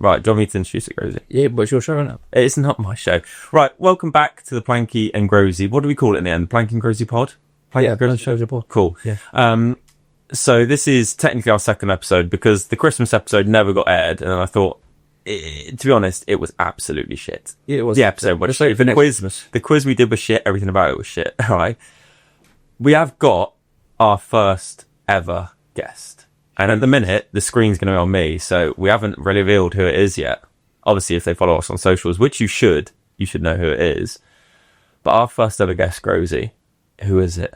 Right, do you want me to introduce it, Grovesy? Yeah, but it's your show, isn't it? It's not my show. Right, welcome back to the Planky and Grovesy. What do we call it in the end? Planky and Grovesy pod? Yeah, Grovesy pod. Cool. Yeah. So this is technically our second episode because the Christmas episode never got aired, and I thought, to be honest, it was absolutely shit. Yeah, it was. The episode was shit. The quiz we did was shit. Everything about it was shit. All right. We have got our first ever guest. And at the minute, the screen's going to be on me, so we haven't really revealed who it is yet. Obviously, if they follow us on socials, which you should know who it is. But our first ever guest, Grovesy, who is it?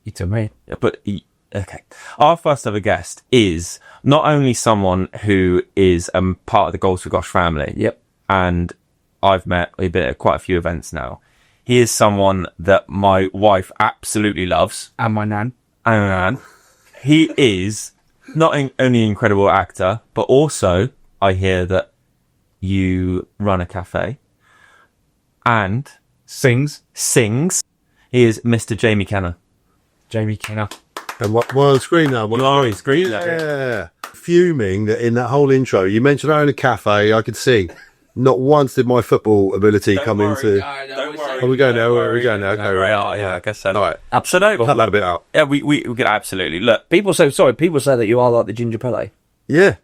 You tell me. Okay. Our first ever guest is not only someone who is part of the Goals for Gosh family. Yep. And we've been at quite a few events now. He is someone that my wife absolutely loves. And my nan. He is not only an incredible actor, but also I hear that you run a cafe and Sings. He is Mr. Jamie Kenna. Jamie Kenna. And we're on screen now. Screen. Yeah. Fuming that in that whole intro, you mentioned I own a cafe. I could see. Not once did my football ability come into. Don't worry. Are we going now? Where are we going now? Okay, right. Yeah, I guess so. All right. Absolutely. Cut that a bit out. Yeah, we could absolutely. Look, People say that you are like the Ginger Pele. Yeah.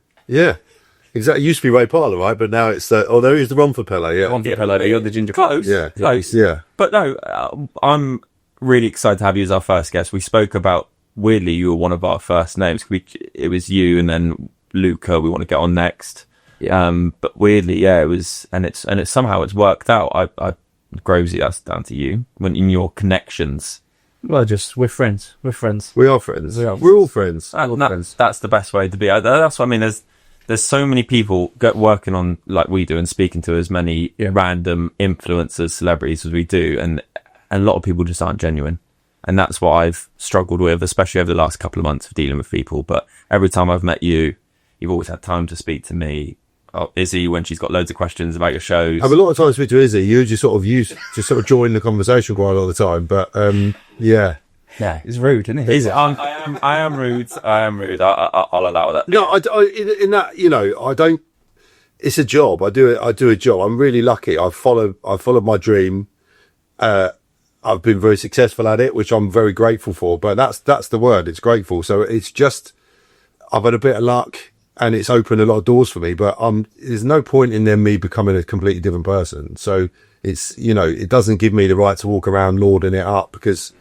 Exactly. It used to be Ray Parlour, right? But now it's there is the Romford Pele. Yeah. Romford Pele, but you're the Ginger close. Yeah. Close. Yeah. But no, I'm really excited to have you as our first guest. We spoke about, weirdly, you were one of our first names. It was you and then Luca we want to get on next. Yeah. But weirdly, yeah, it was, and it's somehow it's worked out. I Grovesy, that's down to you. When in your connections. Well, we're friends. We are friends. We are. We're all friends. That's the best way to be. That's what I mean. There's so many people working on like we do and speaking to as many random influencers, celebrities as we do, and a lot of people just aren't genuine. And that's what I've struggled with, especially over the last couple of months of dealing with people. But every time I've met you, you've always had time to speak to me. Izzy, when she's got loads of questions about your shows. I have a lot of time to speak to Izzy. You just sort of join the conversation quite a lot of the time. But yeah. Yeah, it's rude, isn't it? I am rude. I'll allow that. No, in that, I don't. It's a job. I do a job. I'm really lucky. I've followed my dream. I've been very successful at it, which I'm very grateful for. But that's the word. It's grateful. So it's just I've had a bit of luck. And it's opened a lot of doors for me, but there's no point in me becoming a completely different person. So it's, it doesn't give me the right to walk around lording it up, because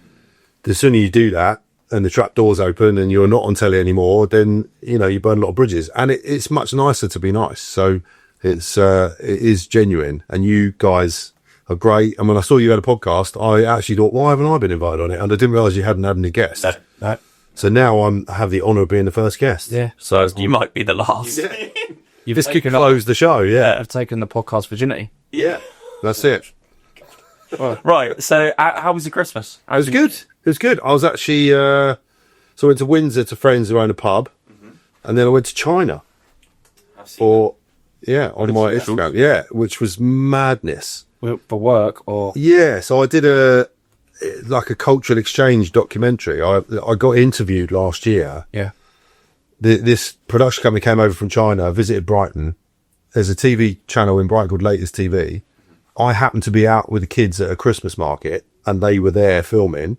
the sooner you do that and the trap doors open and you're not on telly anymore, then, you burn a lot of bridges. And it's much nicer to be nice. So it is genuine, and you guys are great. And when I saw you had a podcast, I actually thought, why haven't I been invited on it? And I didn't realize you hadn't had any guests. No. So now I have the honour of being the first guest. Yeah. So you might be the last. Yeah. You've closed the show, yeah. I've taken the podcast virginity. Yeah. That's it. Right. So how was your Christmas? It was good. It was good. I was actually, so I went to Windsor to friends who own a pub, and then I went to China on my Instagram. Yeah, which was madness. For work or? Yeah. So I did a cultural exchange documentary. I got interviewed last year. Yeah. This production company came over from China, visited Brighton. There's a TV channel in Brighton called Latest TV. I happened to be out with the kids at a Christmas market, and they were there filming.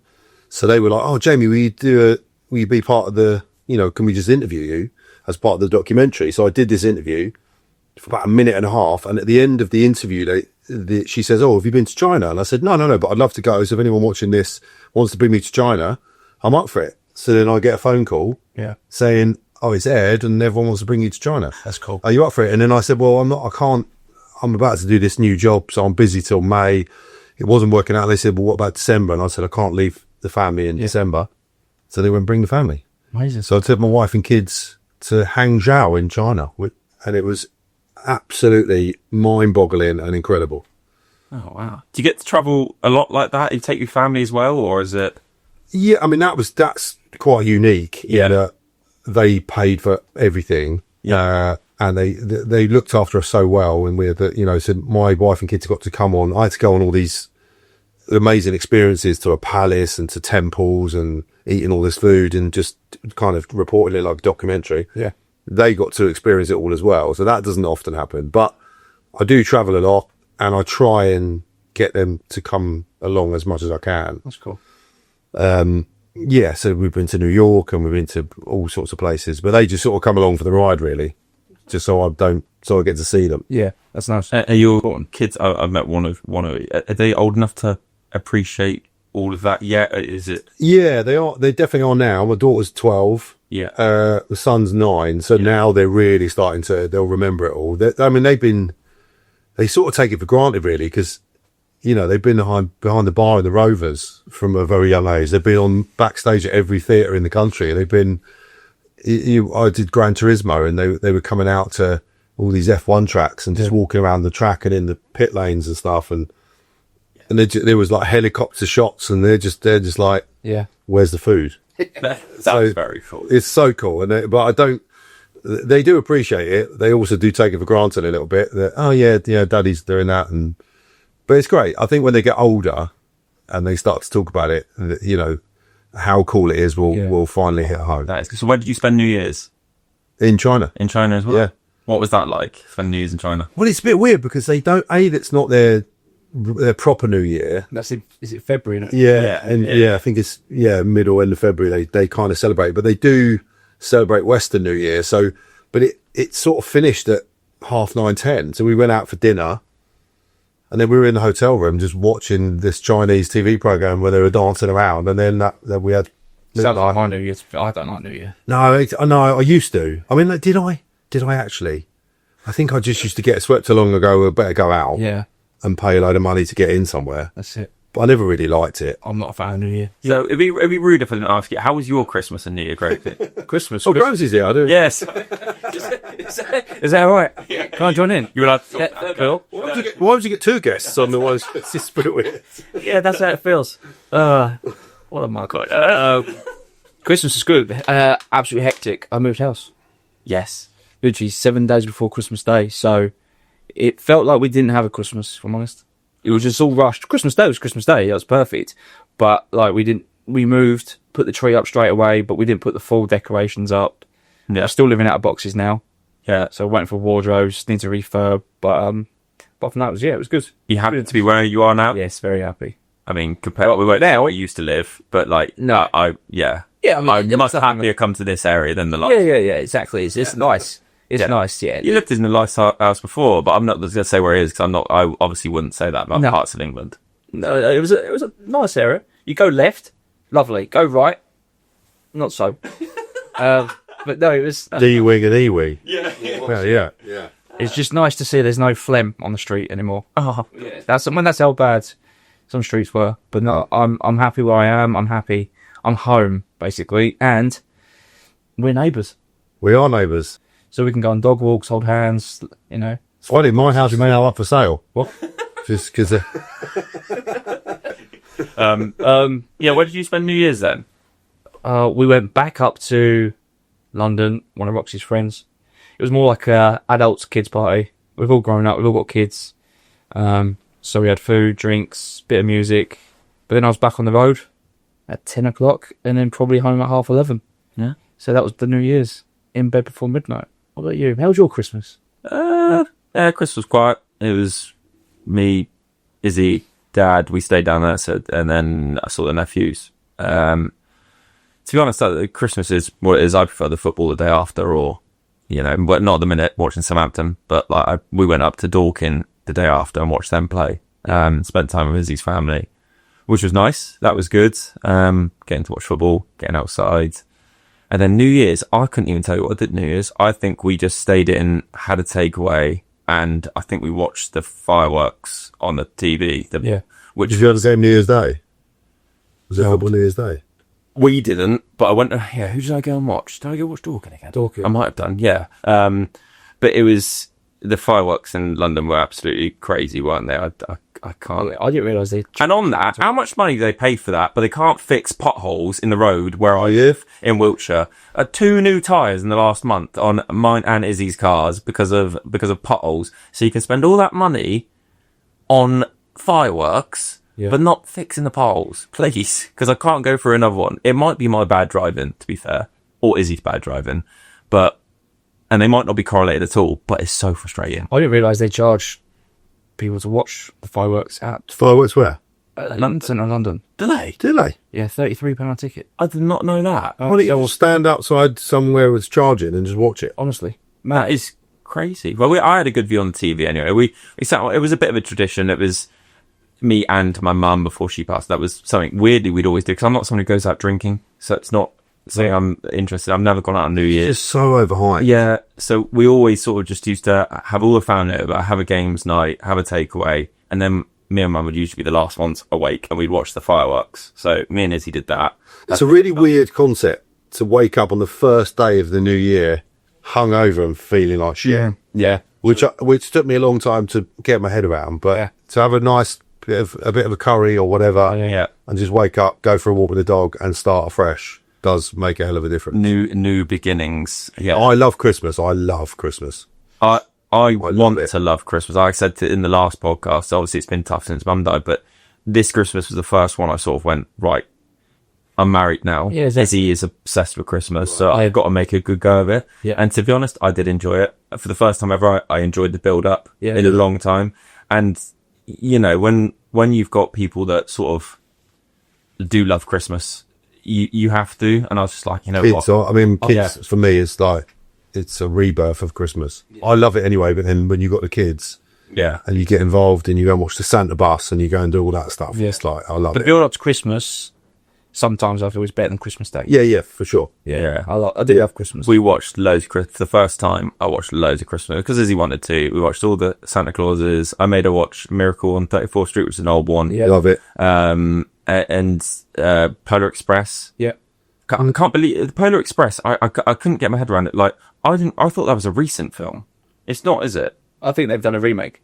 So they were like, "Oh, Jamie, will you be part of the, can we just interview you as part of the documentary?" So I did this interview for about a minute and a half. And at the end of the interview, she says, "Oh, have you been to China?" And I said, no, but I'd love to go. So if anyone watching this wants to bring me to China, I'm up for it. So then I get a phone call saying, "Oh, it's aired and everyone wants to bring you to China. That's cool. Are you up for it?" And then I said, "Well, I'm about to do this new job, so I'm busy till May." It wasn't working out. They said, "Well, what about December?" And I said, "I can't leave the family in December." So they went, "Bring the family." Amazing. So I took my wife and kids to Hangzhou in China, and it was absolutely mind-boggling and incredible. Oh, wow. Do you get to travel a lot like that? You take your family as well, or is it? Yeah, I mean, that's quite unique. Yeah. In that they paid for everything. Yeah. And they looked after us so well, and so my wife and kids got to come on. I had to go on all these amazing experiences to a palace and to temples and eating all this food and just kind of reporting it like a documentary. Yeah. they got to experience it all as well. So that doesn't often happen. But I do travel a lot, and I try and get them to come along as much as I can. That's cool. Yeah, so we've been to New York and we've been to all sorts of places, but they just sort of come along for the ride, really, just so I get to see them. Yeah, that's nice. Are your kids? I've met one of. Are they old enough to appreciate all of that yet? Is it? Yeah, they are. They definitely are now. My daughter's 12. Yeah. The son's 9. So now they're really starting to. They'll remember it all. They sort of take it for granted, really, because, you know, they've been behind the bar in the Rovers from a very young age. They've been on backstage at every theatre in the country. They've been. I did Gran Turismo, and they were coming out to all these F1 tracks and just walking around the track and in the pit lanes and stuff, and there was like helicopter shots, and they're just like, Yeah. where's the food? That's So very cool. It's so cool, but I don't. They do appreciate it. They also do take it for granted a little bit. That, oh yeah, Daddy's doing that, but it's great. I think when they get older and they start to talk about it, you know, how cool it is will finally hit home. That is. So where did you spend New Year's? In China. In China as well? Yeah. What was that like, spending New Year's in China? Well, it's a bit weird because they don't. That's not their proper New Year. Is it February? Isn't it? Yeah, I think it's middle end of February. They kind of celebrate, but they do celebrate Western New Year. So, but it sort of finished at 9:30, 10. So we went out for dinner, and then we were in the hotel room just watching this Chinese TV program where they were dancing around, and then that we had. Sounds like my New Year. I don't like New Year. No, I used to. I mean, like, did I actually? I think I just used to get swept along and go, well, better go out. Yeah, and pay a load of money to get in somewhere. that's it. But I never really liked it. I'm not a fan of New Year. So it'd be rude if I didn't ask you, how was your Christmas and New Year, Grovesy? Christmas. Oh, Grovesy's here, I do. Yes. Is that all right? Can I join in? You were like, Cool. Why would you get two guests on the one? It's just pretty weird. Yeah, that's how it feels. What am I called? Christmas is good. Absolutely hectic. I moved house. yes. Literally 7 days before Christmas Day. So it felt like we didn't have a Christmas, if I'm honest. It was just all rushed. Christmas Day was Christmas Day. That was perfect. But like we moved, put the tree up straight away, but we didn't put the full decorations up. Yeah. I'm still living out of boxes now. Yeah. So waiting for wardrobes, need to refurb. But apart from that, it was good. You happy to be where you are now? Yes, very happy. I mean, compared to what we were now, we used to live, but like, No. yeah. Yeah, I mean, I must happier come to this area than the last. Yeah, exactly. It's nice. It's nice, yeah. You lived in a nice house before, but I'm not going to say where it is because I obviously wouldn't say that about No. parts of England. No, it was a nice area. You go left, lovely. Go right, not so. But no, it was. D-wing and E-wing. Yeah. Well, yeah. It's just nice to see there's no phlegm on the street anymore. Oh, That's how bad some streets were. But no, I'm happy where I am. I'm happy. I'm home basically, and we're neighbours, We are neighbours. so we can go on dog walks, hold hands. You know. Why did my house remain up for sale? What? Just because. yeah. Where did you spend New Year's then? We went back up to London, one of Roxy's friends. It was more like a adults kids party. We've all grown up, we've all got kids. So we had food, drinks, bit of music. But then I was back on the road at 10 o'clock and then probably home at 11:30. Yeah. So that was the New Year's, in bed before midnight. What about you? How was your Christmas? Yeah, Chris was quiet. It was me, Izzy, Dad. We stayed down there, and then I saw the nephews. To be honest, Christmas is what it is. I prefer the football the day after, or but not at the minute watching Southampton. But like we went up to Dorking the day after and watched them play. Spent time with Izzy's family, which was nice. That was good. Getting to watch football, getting outside. And then New Year's, I couldn't even tell you what I did New Year's. I think we just stayed in, had a takeaway, and I think we watched the fireworks on the TV. Which Did you have the game New Year's Day? Was it football New Year's Day? we didn't, but I went, who did I go and watch? Did I go watch Dorking again? Dorking. I might have done, yeah. But it was, the fireworks in London were absolutely crazy, weren't they? I can't. I didn't realise they... And on that, how much money do they pay for that? But they can't fix potholes in the road where I live in Wiltshire. 2 new tyres in the last month on mine and Izzy's cars because of potholes. So you can spend all that money on fireworks, but not fixing the potholes, please, because I can't go for another one. It might be my bad driving, to be fair, or Izzy's bad driving, but and they might not be correlated at all, but it's so frustrating. I didn't realise they charge people to watch the fireworks at Fireworks where? London Centre, London. Do they? Do they? Yeah, £33 a ticket. I did not know that. Why don't you all stand outside somewhere with charging and just watch it? Honestly. That is crazy. Well, I had a good view on the TV anyway. We sat. It was a bit of a tradition. It was me and my mum before she passed. That was something weirdly we'd always do, because I'm not someone who goes out drinking, so it's not something I'm interested. I've never gone out on New Year's. It's just so overhyped. Yeah, so we always sort of just used to have all the family over, have a games night, have a takeaway, and then me and mum would usually be the last ones awake, and we'd watch the fireworks. So me and Izzy did that. It's a really weird concept to wake up on the first day of the new year hungover and feeling like shit. Yeah. Which took me a long time to get my head around, but to have a nice bit of a curry or whatever, Yeah. and just wake up, go for a walk with the dog, and start afresh does make a hell of a difference. New beginnings. Yeah. I love Christmas. I love Christmas. I want it. to love Christmas. Like I said in the last podcast, obviously it's been tough since Mum died, but this Christmas was the first one I sort of went, right, I'm married now. Yeah, exactly. Izzy is obsessed with Christmas, so I've got to make a good go of it. Yeah. And to be honest, I did enjoy it. For the first time ever, I enjoyed the build-up in a long time. And, you know, when you've got people that sort of do love Christmas, you have to. And I was just like, you know Kids, what? kids for me is like, it's a rebirth of Christmas. I love it anyway, but then when you've got the kids Yeah. and you get involved and you go and watch the Santa bus and you go and do all that stuff, it's like, I love But it. build up to Christmas, sometimes I feel it's better than Christmas Day. Yeah, for sure. Yeah. I do love Christmas. We watched loads for the first time. I watched loads of Christmas because Izzy wanted to. We watched all the Santa Clauses. I made her watch Miracle on 34th Street, which is an old one. Yeah. Love it. And Polar Express. Yeah. I can't believe the Polar Express. I couldn't get my head around it. Like I thought that was a recent film. It's not, is it? I think they've done a remake.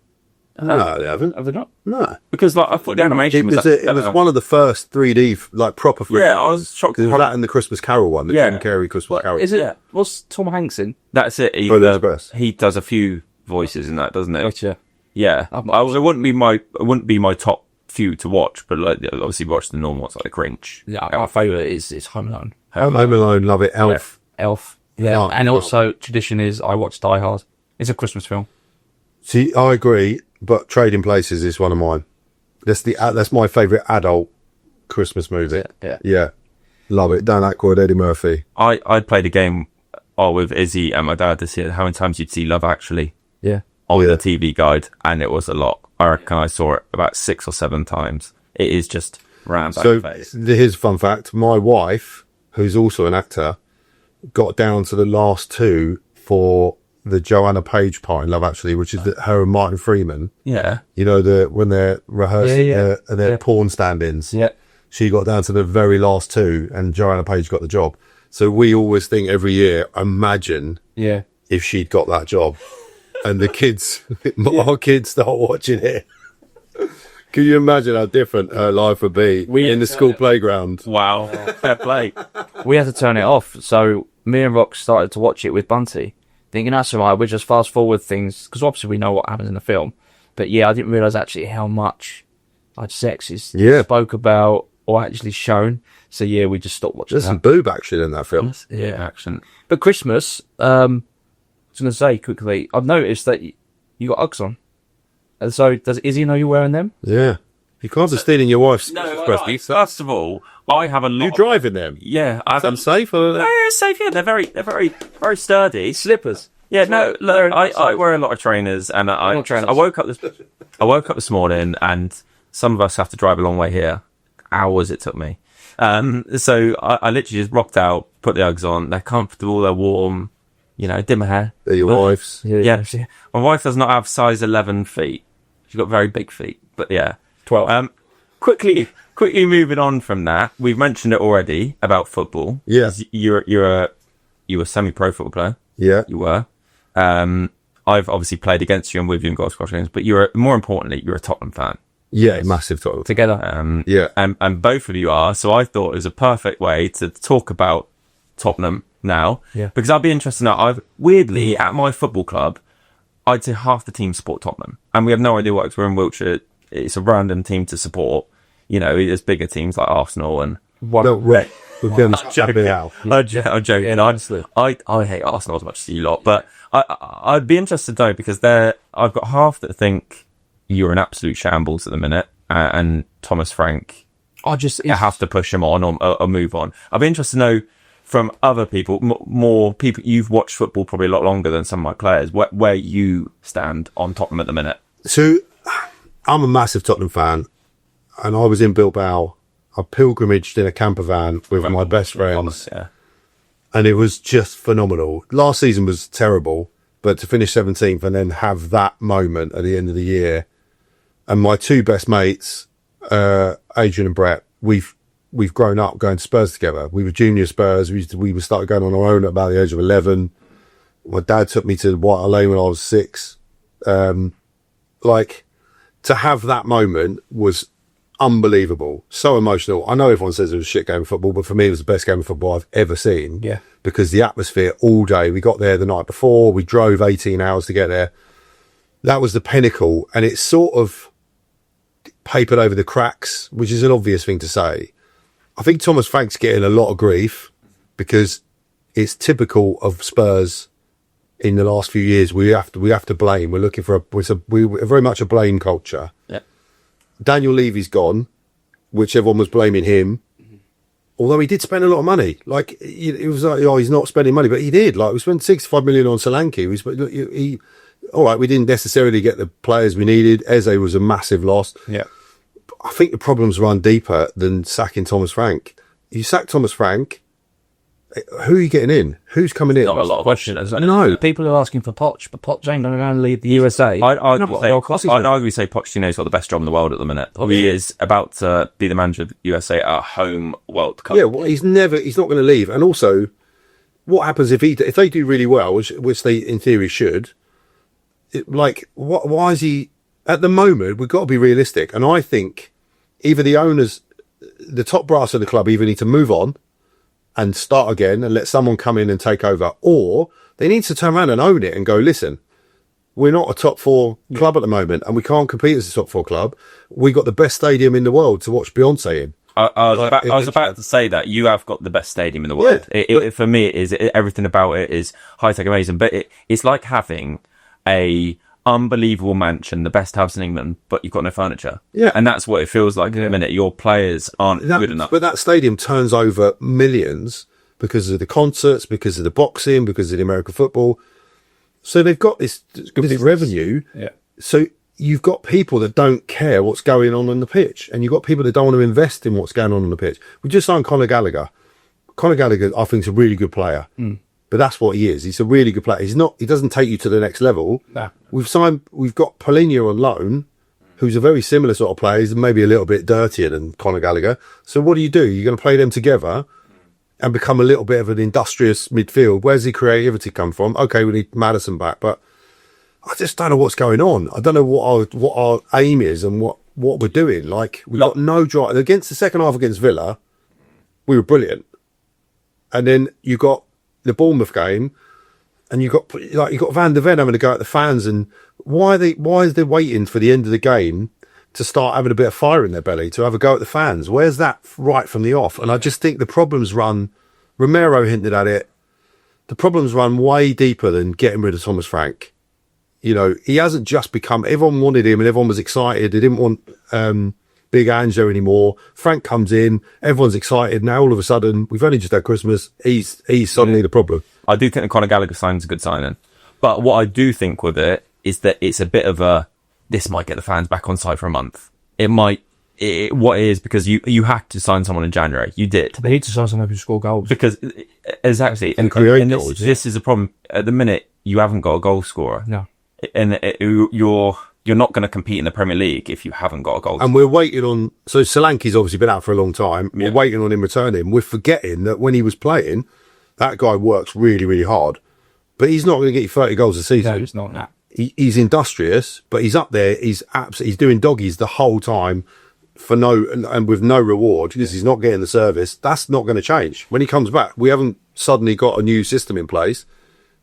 No, they haven't. Have they not? No. Because like I thought the animation was. It was one of the first 3D, like proper 3D. Yeah, I was shocked. It was that and the Christmas Carol one, the Jim Carrey Christmas Carol. Is it? Yeah. What's Tom Hanks in? That's it. Polar Express. He does a few voices in that, doesn't it? Gotcha. Yeah. It wouldn't be my top few to watch, but like obviously watch the normal ones like the Grinch. Yeah, my favourite is Home Alone. Home Alone, love it. Elf. Elf. Yeah. Oh, And also tradition is I watch Die Hard. It's a Christmas film. See, I agree, but Trading Places is one of mine. That's my favourite adult Christmas movie. Yeah. Love it. Dan Aykroyd, Eddie Murphy. I played a game with Izzy and my dad this year. How many times you'd see Love Actually Yeah. on the TV guide, and it was a lot. I reckon I saw it about 6 or 7 times. It is just round back So face. here's a fun fact. My wife, who's also an actor, got down to the last 2 for the Joanna Page part in Love Actually, which is her and Martin Freeman. Yeah. You know, when they're rehearsing their porn stand-ins. Yeah. She got down to the very last 2 and Joanna Page got the job. So we always think every year, imagine Yeah. if she'd got that job and the kids, our kids start watching it. Can you imagine how different her life would be in the school playground? Wow. Fair play. We had to turn it off. So me and Rox started to watch it with Bunty, thinking that's all right. We'll just fast forward things because obviously we know what happens in the film. But yeah, I didn't realise actually how much sex is spoke about or actually shown. So yeah, we just stopped watching. There's some boob action in that film. Yeah. Action. But Christmas, I was going to say quickly, I've noticed that you got Uggs on. And so does Izzy know you're wearing them? Yeah. You can't be stealing your wife's Christmas. First of all, I have a lot. You driving them? Yeah, I've Unsafe? Or Yeah, safe. Yeah, they're very sturdy. Slippers. Yeah, no, look, I wear a lot of trainers, and I woke up this morning, and some of us have to drive a long way here. Hours it took me. So I literally just rocked out, put the Uggs on. They're comfortable, they're warm. You know, did my hair. they're your wife's. Yeah, my wife does not have size 11 feet. She's got very big feet, but yeah. 12. Quickly moving on from that, we've mentioned it already about football. Yeah. You were semi-pro football player. Yeah. You were. I've obviously played against you and with you in golf squash games, but more importantly, you're a Tottenham fan. Yeah, massive total. Together. Yeah. And both of you are. So I thought it was a perfect way to talk about Tottenham now. Yeah. Because I'd be interested now. Weirdly, at my football club, I'd say half the team support Tottenham. And we have no idea why, because we're in Wiltshire. It's a random team to support. You know, there's bigger teams like Arsenal and... No, We've been happy out. I'm joking. Yeah, honestly. I hate Arsenal as much as you lot, but I'd be interested though, because I've got half that think you're an absolute shambles at the minute, and Thomas Frank, you have to push him on or move on. I'd be interested to know from other people, more people, you've watched football probably a lot longer than some of my players, where you stand on Tottenham at the minute. So, I'm a massive Tottenham fan, and I was in Bilbao. I pilgrimaged in a camper van with my best friends, and it was just phenomenal. Last season was terrible, but to finish 17th and then have that moment at the end of the year, and my two best mates, Adrian and Brett, we've grown up going to Spurs together. We were junior Spurs. We started going on our own at about the age of 11. My dad took me to White Hart Lane when I was 6. To have that moment was unbelievable, so emotional. I know everyone says it was a shit game of football, but for me it was the best game of football I've ever seen. Yeah, because the atmosphere all day. We got there the night before. We drove 18 hours to get there. That was the pinnacle, and it sort of papered over the cracks, which is an obvious thing to say. I think Thomas Frank's getting a lot of grief because it's typical of Spurs in the last few years. We have to blame. We're looking for we're very much a blame culture. Yeah. Daniel Levy's gone, which everyone was blaming him. Although he did spend a lot of money. Like, it was like, oh, he's not spending money, but he did. Like, we spent 65 million on Solanke. All right, we didn't necessarily get the players we needed. Eze was a massive loss. Yeah. I think the problems run deeper than sacking Thomas Frank. You sack Thomas Frank, who are you getting in? Who's coming in? Not a lot of questions. No. People are asking for Poch, but Poch ain't going to leave the USA. I'd argue say Pochettino's got the best job in the world at the minute. He is about to be the manager of the USA at a home World Cup. Yeah, well, he's not going to leave. And also, what happens if they do really well, which they in theory should? Why is he? At the moment, we've got to be realistic, and I think either the owners, the top brass of the club, either need to move on and start again and let someone come in and take over, or they need to turn around and own it and go, listen, we're not a top 4 club at the moment, and we can't compete as a top 4 club. We got the best stadium in the world to watch Beyonce in. I was about to say that you have got the best stadium in the world. Yeah. For me, everything about it is high tech, amazing. But it's like having a unbelievable mansion, the best house in England, but you've got no furniture. Yeah, and that's what it feels like in a minute. Your players aren't good enough. But that stadium turns over millions because of the concerts, because of the boxing, because of the American football. So they've got this revenue. Yeah. So you've got people that don't care what's going on the pitch, and you've got people that don't want to invest in what's going on the pitch. We just signed Conor Gallagher. Conor Gallagher, I think, is a really good player. But that's what he is. He's a really good player. He doesn't take you to the next level. Nah. We've got Paulinho on loan, who's a very similar sort of player. He's maybe a little bit dirtier than Conor Gallagher. So what do? You're going to play them together and become a little bit of an industrious midfield. Where's the creativity come from? Okay, we need Maddison back, but I just don't know what's going on. I don't know what our aim is and what we're doing. Like, we've got no drive. Against the second half against Villa, we were brilliant. And then you got the Bournemouth game, and you got Van der Ven having to go at the fans, and why is they waiting for the end of the game to start having a bit of fire in their belly to have a go at the fans? Where's that right from the off? And I just think the problems run. Romero hinted at it. The problems run way deeper than getting rid of Thomas Frank. You know, he hasn't just become. Everyone wanted him, and everyone was excited. They didn't want Big Angelo anymore. Frank comes in, everyone's excited. Now all of a sudden, we've only just had Christmas. He's suddenly the problem. I do think the Conor Gallagher signing's a good signing, but what I do think with it is that it's a bit of this might get the fans back on site for a month. It might. What it is, because you had to sign someone in January. You did. They need to sign someone who score goals. Because exactly, and this is a problem at the minute. You haven't got a goal scorer. No, and you're not going to compete in the Premier League if you haven't got a goal. And we're waiting on. So Solanke's obviously been out for a long time. We're waiting on him returning. We're forgetting that when he was playing, that guy works really, really hard. But he's not going to get you 30 goals a season. No, it's not that. He's industrious, but he's up there. He's doing doggies the whole time for and with no reward because he's not getting the service. That's not going to change when he comes back. We haven't suddenly got a new system in place.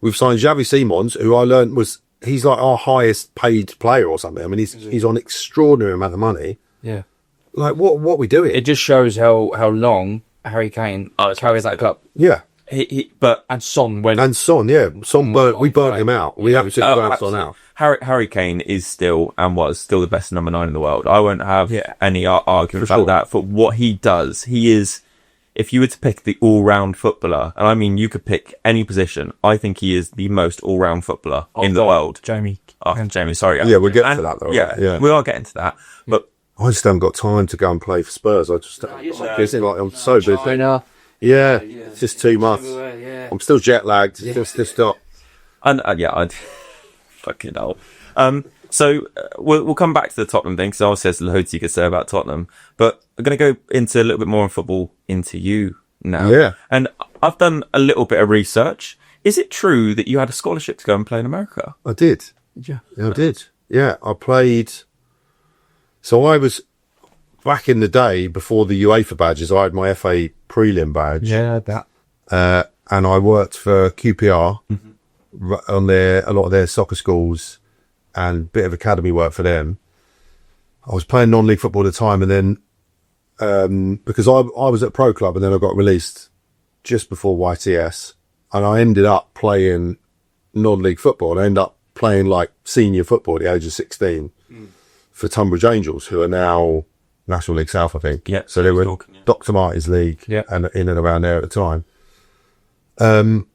We've signed Xavi Simons, who I learned he's like our highest paid player or something. I mean, he's on extraordinary amount of money. Yeah. Like, what are we doing? It just shows how long Harry Kane was carried that cup. Yeah. But And Son went. And Son, yeah. We burnt him out. We absolutely burnt Son out. Harry Kane is still and was still the best number 9 in the world. I won't have any argument For about sure. that. For what he does, he is. If you were to pick the all-round footballer, and I mean you could pick any position, I think he is the most all-round footballer in the world. Jamie. Jamie, sorry. Yeah, we'll get to that though. Yeah, we are getting to that. But I just haven't got time to go and play for Spurs. I just busy. Like I'm so busy. Yeah, it's just too much. I'm still jet lagged. Just stop. and I'd fucking hell. So we'll come back to the Tottenham thing because obviously there's loads you could say about Tottenham, but I'm going to go into a little bit more on football into you now. Yeah. And I've done a little bit of research. Is it true that you had a scholarship to go and play in America? I did. Did you? Yeah, I did. Yeah, I played. So I was back in the day before the UEFA badges. I had my FA prelim badge. Yeah, that. And I worked for QPR on a lot of their soccer schools and a bit of academy work for them. I was playing non-league football at the time, and then because I was at pro club, and then I got released just before YTS, and I ended up playing non-league football, and I ended up playing like senior football at the age of 16 for Tunbridge Angels, who are now National League South, I think. Yeah. So they were Talking, yeah. Dr. Martin's league, and in and around there at the time. And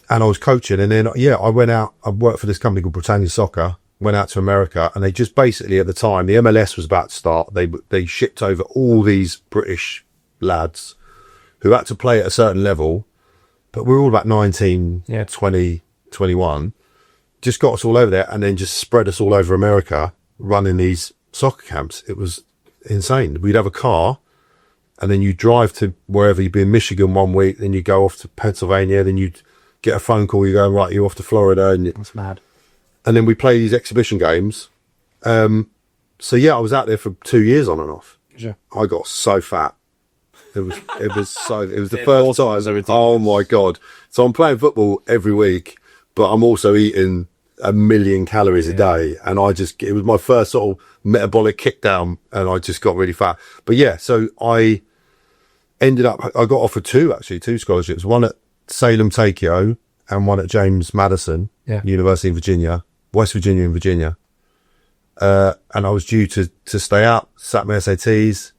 I was coaching, and then I went out. I worked for this company called Britannia Soccer. Went out to America, and they just basically at the time the MLS was about to start. They shipped over all these British lads who had to play at a certain level, but we were all about 19, 20, 21. Just got us all over there, and then just spread us all over America, running these soccer camps. It was insane. We'd have a car, and then you drive to wherever. You'd be in Michigan one week, then you go off to Pennsylvania, then you'd get a phone call. You go, right, you're off to Florida, and That's mad. and then we play these exhibition games. So yeah, I was out there for 2 years on and off. Yeah. I got so fat. It was the first time. Oh my God. So I'm playing football every week, but I'm also eating 1 million calories a day. And it was my first sort of metabolic kick down, and I just got really fat. But yeah, so I got offered two scholarships, one at Salem Takeo and one at James Madison University in Virginia, West Virginia in Virginia. And I was due to stay out, sat my SATs.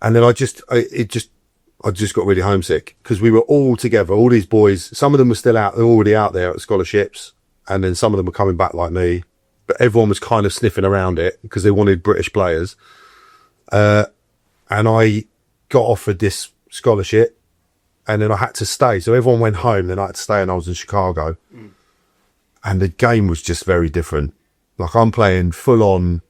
And then I just got really homesick because we were all together, all these boys. Some of them were still out, they're already out there at scholarships. And then some of them were coming back like me, but everyone was kind of sniffing around it because they wanted British players. And I got offered this scholarship, and then I had to stay. So everyone went home, then I had to stay, and I was in Chicago. And the game was just very different. Like, I'm playing full on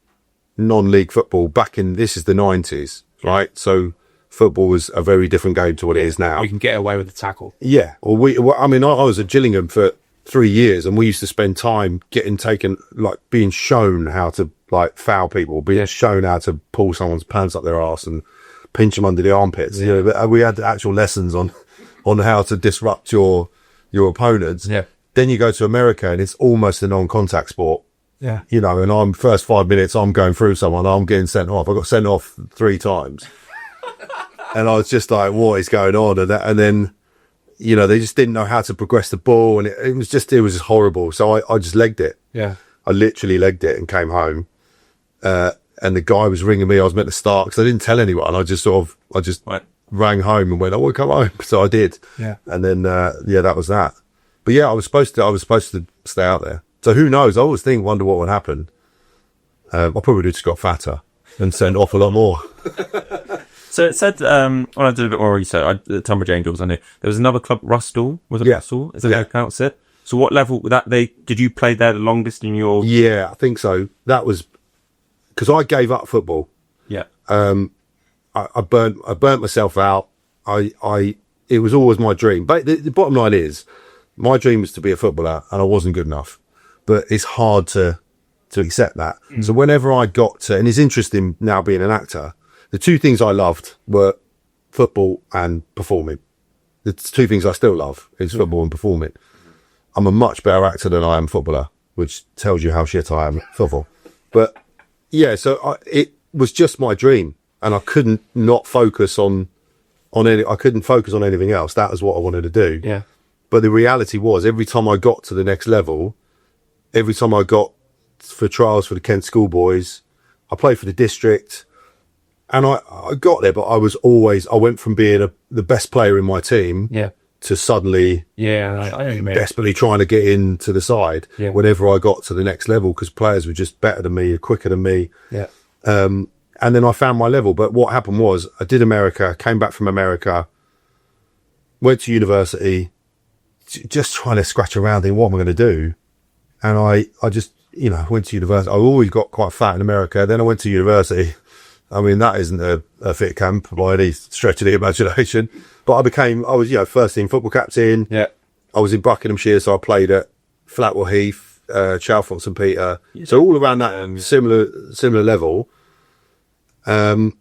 non-league football this is the 90s, right? So football was a very different game to what it is now. You can get away with the tackle. Yeah. Well, I was at Gillingham for 3 years, and we used to spend time being shown how to like foul people, being shown how to pull someone's pants up their arse and pinch them under the armpits. You know, we had actual lessons on how to disrupt your opponents. Yeah. Then you go to America, and it's almost a non-contact sport. Yeah. You know, and I'm first 5 minutes, I'm going through someone, I'm getting sent off. I got sent off 3 times. And I was just like, what is going on? And then, you know, they just didn't know how to progress the ball. And it was just horrible. So I just legged it. Yeah. I literally legged it and came home. And the guy was ringing me. I was meant to start because I didn't tell anyone. I just rang home and went, "Oh, we'll come home." So I did. Yeah. And then, that was that. But yeah, I was supposed to stay out there. So who knows? I always wonder what would happen. I probably just got fatter and sent off a lot more. So it said, when I did a bit more research, the Tunbridge Angels, I knew there was another club, Rustle. Was it Rustle? Is that how it counts it? So what level did you play there the longest in your? Yeah, I think so. That was because I gave up football. Yeah. I burnt myself out. It was always my dream. But the bottom line is, my dream was to be a footballer, and I wasn't good enough. But it's hard to accept that. So whenever I got to, and it's interesting now being an actor, the two things I loved were football and performing. The two things I still love is football and performing. I'm a much better actor than I am footballer, which tells you how shit I am at football. But yeah, so it was just my dream, and I couldn't not focus on I couldn't focus on anything else. That was what I wanted to do. Yeah. But the reality was, every time I got to the next level, every time I got for trials for the Kent schoolboys, I played for the district, and I got there, but I went from being the best player in my team to suddenly I know what you mean. desperately trying to get into the side whenever I got to the next level, because players were just better than me, quicker than me. Yeah. And then I found my level. But what happened was, I did America, came back from America, went to university, just trying to scratch around in what am I going to do. And I just, went to university. I always got quite fat in America. Then I went to university. I mean, that isn't a fit camp by any stretch of the imagination. But I was, first team football captain. Yeah. I was in Buckinghamshire, so I played at Flatwell Heath, Chalfont St Peter. So all around that similar level. And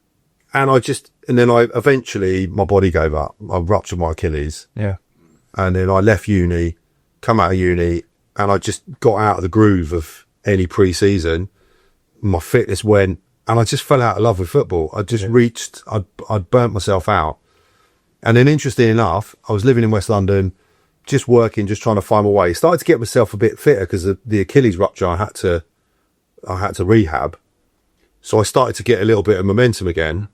then I eventually, my body gave up. I ruptured my Achilles. Yeah. And then I left uni, come out of uni, and I just got out of the groove of any pre-season. My fitness went, and I just fell out of love with football. I just I'd burnt myself out. And then, interesting enough, I was living in West London, just working, just trying to find my way. Started to get myself a bit fitter because the Achilles rupture I had to rehab. So I started to get a little bit of momentum again.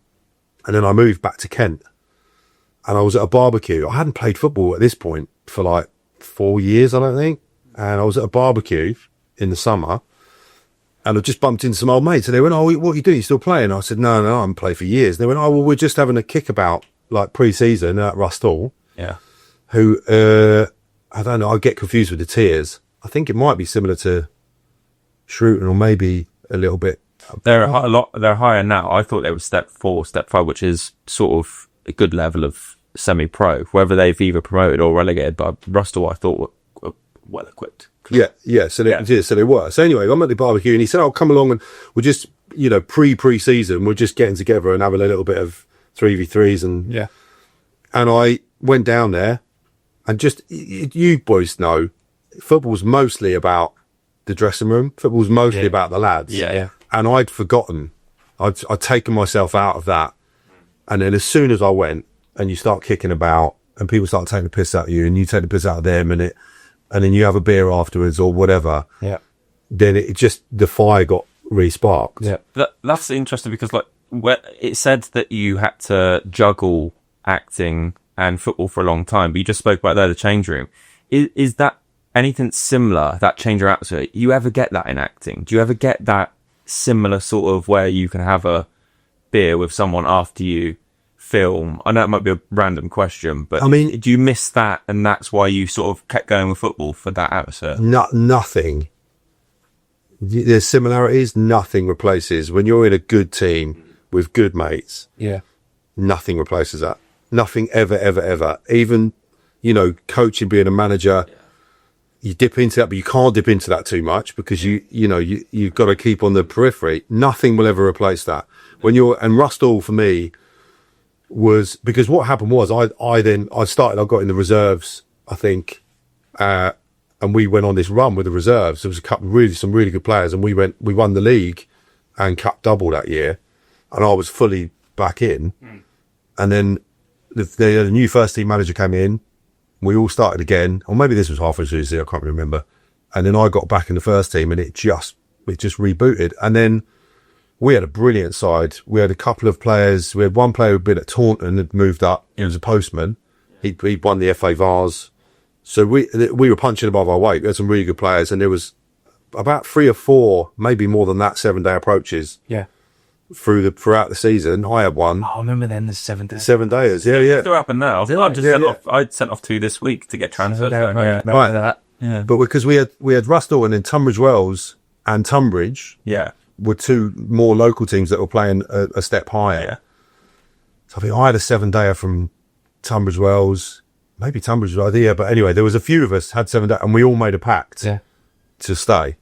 And then I moved back to Kent. And I was at a barbecue. I hadn't played football at this point for like 4 years, I don't think. And I was at a barbecue in the summer. And I just bumped into some old mates. And they went, "Oh, what are you doing? You still playing?" I said, No, I haven't played for years. And they went, "Oh, well, we're just having a kickabout, like pre-season at Rustall." Yeah. Who, I don't know, I get confused with the tiers. I think it might be similar to Shrewton, or maybe a little bit. They're they're higher now. I thought they were step 4, step 5, which is sort of a good level of semi-pro. Whether they've either promoted or relegated, but Rustall, I thought were well equipped. Yeah. So they were. So anyway, I'm at the barbecue, and he said, "I'll come along, and we're just, pre-season, we're just getting together and having a little bit of 3v3s." And I went down there, and just, you boys know, football's mostly about the dressing room. Football's mostly about the lads. Yeah. And I'd forgotten. I'd taken myself out of that. And then as soon as I went, and you start kicking about, and people start taking the piss out of you, and you take the piss out of them, and then you have a beer afterwards or whatever. Yeah. Then the fire got re-sparked. Yeah. That's interesting, because it said that you had to juggle acting and football for a long time, but you just spoke about the change room. Is that anything similar, that change room atmosphere? You ever get that in acting? Do you ever get that similar sort of where you can have a beer with someone after you film? I know it might be a random question, but I mean, do you miss that, and that's why you sort of kept going with football for that atmosphere? Nothing. There's similarities. Nothing replaces when you're in a good team with good mates. Yeah. Nothing replaces that. Nothing ever. Even, coaching, being a manager, you dip into that, but you can't dip into that too much, because you've got to keep on the periphery. Nothing will ever replace that. And Rustall for me was, because what happened was I got in the reserves, I think, and we went on this run with the reserves. There was some really good players, and we won the league and cup double that year, and I was fully back in. And then the new first team manager came in. We all started again, or maybe this was halfway through the season, I can't remember. And then I got back in the first team, and it just rebooted. And then we had a brilliant side. We had a couple of players. We had one player who'd been at Taunton, had moved up. He was a postman. He won the FA Vars. So we were punching above our weight. We had some really good players, and there was about 3 or 4, maybe more than that, 7-day approaches. Yeah. Throughout the season. I had one. Oh, I remember then the 7 days. 7 days, yeah. Still happened now. I'd sent off 2 this week to get transferred. Right. That. Yeah. But because we had Rustall, and then Tunbridge Wells and Tunbridge were 2 more local teams that were playing a step higher. Yeah. So I think I had a 7-dayer from Tunbridge Wells, maybe Tunbridge was idea, but anyway, there was a few of us had 7 days, and we all made a pact to stay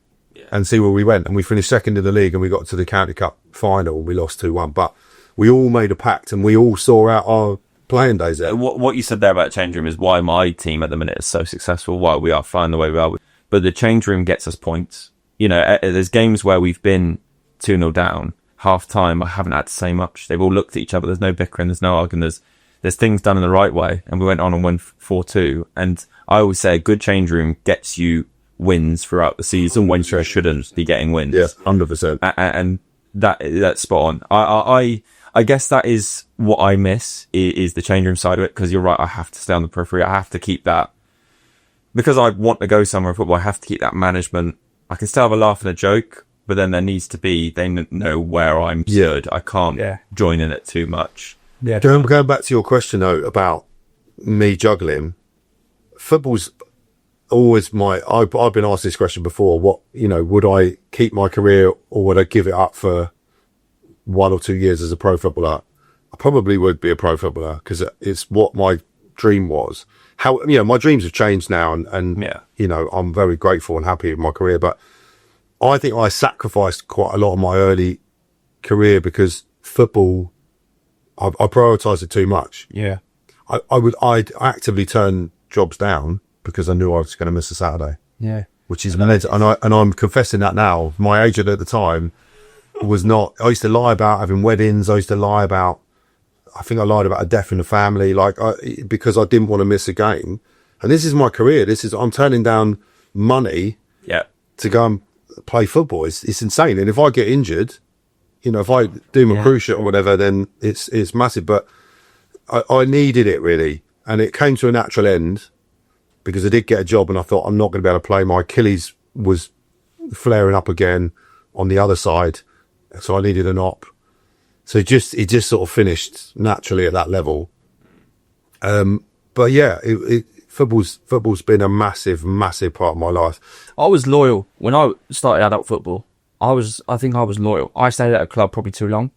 and see where we went. And we finished second in the league, and we got to the County Cup final, and we lost 2-1. But we all made a pact, and we all saw out our playing days there. What you said there about change room is why my team at the minute is so successful, why we are flying the way we are. But the change room gets us points. There's games where we've been 2-0 down, half time, I haven't had to say much. They've all looked at each other. There's no bickering, there's no arguing. there's things done in the right way, and we went on and won 4-2. And I always say a good change room gets you wins throughout the season when you shouldn't be getting wins. Yeah, 100%. And that's spot on. I guess that is what I miss is the change room side of it, because you're right, I have to stay on the periphery. I have to keep that, because I want to go somewhere in football. I have to keep that management. I can still have a laugh and a joke, but then there needs to be, they know where I'm stood. I can't join in it too much. Yeah. Going back to your question though about me juggling, football's always I've been asked this question before. What, would I keep my career or would I give it up for 1 or 2 years as a pro footballer? I probably would be a pro footballer, because it's what my dream was. How, my dreams have changed now, and I'm very grateful and happy with my career, but I think I sacrificed quite a lot of my early career because football, I prioritised it too much. Yeah. I'd actively turn jobs down because I knew I was going to miss a Saturday. Yeah. Which is, and I'm confessing that now. My agent at the time was not. I used to lie about having weddings. I used to lie about, I think I lied about a death in the family, because I didn't want to miss a game. And this is my career. I'm turning down money to go and play football. It's insane. And if I get injured, if I do my cruciate or whatever, then it's massive. But I needed it really. And it came to a natural end because I did get a job and I thought I'm not going to be able to play. My Achilles was flaring up again on the other side. So I needed an op. So it just sort of finished naturally at that level. But yeah, football's been a massive, massive part of my life. I was loyal when I started adult football. I think I was loyal. I stayed at a club probably too long.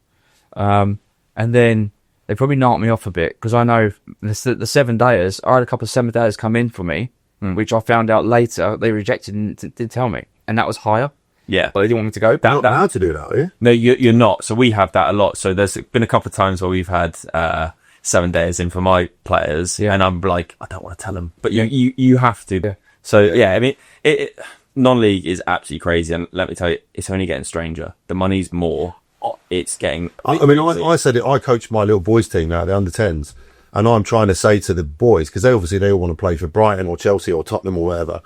And then they probably knocked me off a bit, because I know the 7-dayers, I had a couple of 7-dayers come in for me, which I found out later they rejected and didn't tell me. And that was higher. Yeah. But they didn't want me to go. You're not allowed to do that, are you? No, you're not. So we have that a lot. So there's been a couple of times where we've had 7 days in for my players, and I'm like, I don't want to tell them, but you have to. Yeah. So yeah, I mean, non-league is absolutely crazy, and let me tell you, it's only getting stranger. The money's more. It's getting. I said it. I coach my little boys team now, the under-10s, and I'm trying to say to the boys, because they all want to play for Brighton or Chelsea or Tottenham or whatever.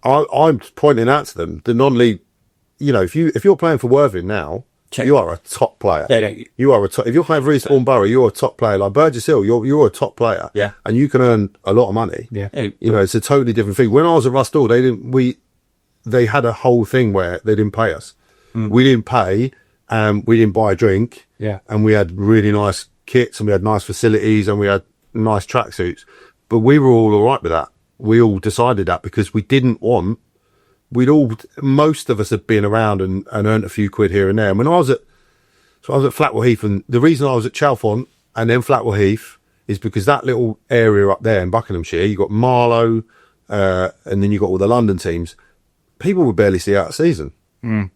I'm pointing out to them the non-league. If you're playing for Worthing now, you are a top player. Yeah. You are a top. If you're playing for Eastbourne Borough, you're a top player. Like Burgess Hill, you're a top player. Yeah, and you can earn a lot of money. Yeah, it's a totally different thing. When I was at Rustall, they had a whole thing where they didn't pay us. We didn't pay, and we didn't buy a drink. Yeah, and we had really nice kits, and we had nice facilities, and we had nice tracksuits. But we were all right with that. We all decided that because we didn't want. Most of us had been around and earned a few quid here and there. And when I was at Flatwell Heath, and the reason I was at Chalfont and then Flatwell Heath is because that little area up there in Buckinghamshire, you got Marlow, and then you got all the London teams. People would barely see out a season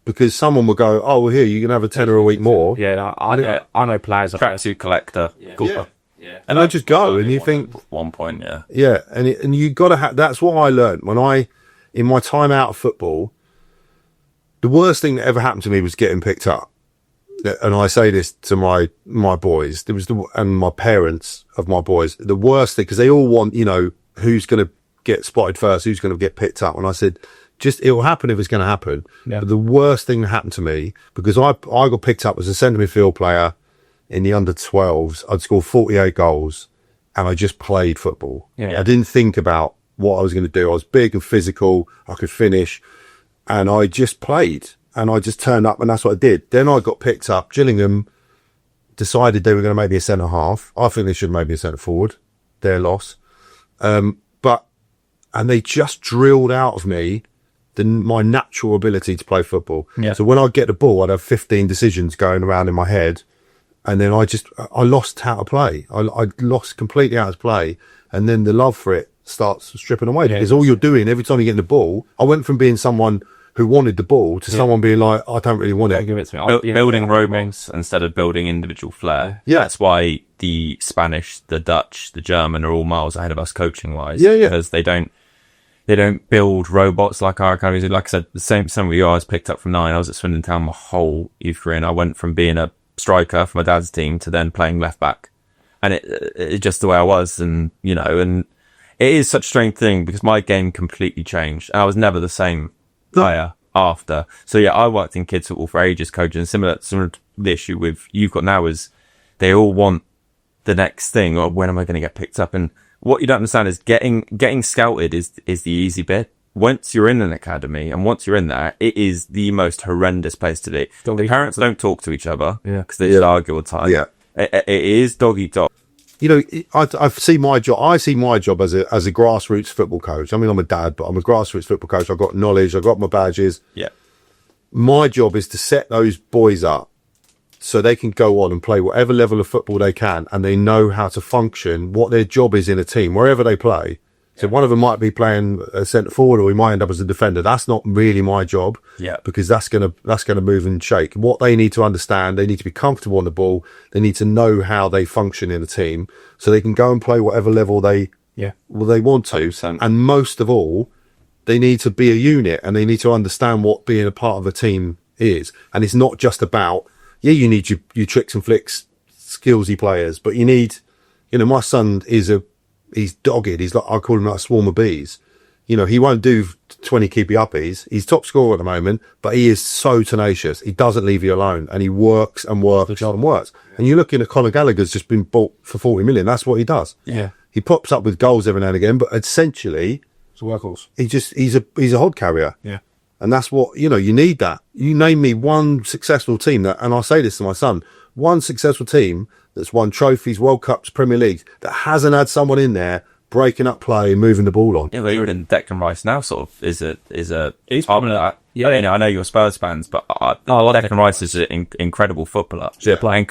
because someone would go, "Oh, well, here you can have a tenner a week more." Yeah, I know players. Tracksuit collector. Yeah. And I just go, and you think 1 point, and you got to have. That's what I learned in my time out of football. The worst thing that ever happened to me was getting picked up, and I say this to my boys. And my parents of my boys. The worst thing, because they all want, who's going to get spotted first, who's going to get picked up. And I said, it will happen if it's going to happen. Yeah. But the worst thing that happened to me, because I got picked up as a centre midfield player in the under 12s. I'd scored 48 goals and I just played football. Yeah. I didn't think about what I was going to do. I was big and physical. I could finish, and I just played, and I just turned up, and that's what I did. Then I got picked up. Gillingham decided they were going to make me a centre half. I think they should have made me a centre forward. Their loss. And they just drilled out of me my natural ability to play football. Yeah. So when I get the ball, I'd have 15 decisions going around in my head. And then I lost how to play. I lost completely how to play. And then the love for it starts stripping away, because all you're doing every time you get the ball, I went from being someone who wanted the ball to someone being like, I don't really want it. Give it to me. Building robots instead of building individual flair. Yeah. That's why the Spanish, the Dutch, the German are all miles ahead of us coaching wise. Yeah. Because they don't build robots like our academies. Like I said, the same with you. I was picked up from 9. I was at Swindon Town my whole youth career, and I went from being a striker for my dad's team to then playing left back. and it's just the way I was, and and it is such a strange thing because my game completely changed. I was never the same player after. So yeah, I worked in kids football for ages, coaching. Similar to the issue with you've got now is they all want the next thing, or when am I going to get picked up? And what you don't understand is getting scouted is the easy bit. Once you're in an academy and once you're in there, it is the most horrendous place to be. The parents don't talk to each other because they just argue all the time. Yeah, it is dog eat dog. I see my job. I see my job as a grassroots football coach. I mean, I'm a dad, but I'm a grassroots football coach. I've got knowledge. I've got my badges. Yeah. My job is to set those boys up so they can go on and play whatever level of football they can, and they know how to function, what their job is in a team, wherever they play. So one of them might be playing a centre forward, or he might end up as a defender. That's not really my job. Yeah. Because that's gonna move and shake. What they need to understand, they need to be comfortable on the ball. They need to know how they function in a team, so they can go and play whatever level they want to. 100%. And most of all, they need to be a unit, and they need to understand what being a part of a team is. And it's not just about, you need your tricks and flicks, skillsy players, but you need, my son he's dogged. He's like, I call him like a swarm of bees. He won't do 20 keepy uppies. He's top scorer at the moment, but he is so tenacious. He doesn't leave you alone, and he works and works and works. And you're looking at Conor Gallagher's just been bought for 40 million. That's what he does. Yeah. He pops up with goals every now and again, but essentially It's a workhorse. he's a hod carrier. Yeah. And that's what, you need that. You name me one successful team and I'll say this to my son, one successful team that's won trophies, World Cups, Premier Leagues, that hasn't had someone in there breaking up play, moving the ball on. Yeah, but even Declan Rice now sort of is a He's prominent. Yeah, I know you're Spurs fans, but Declan Rice is an incredible footballer. Yeah. Playing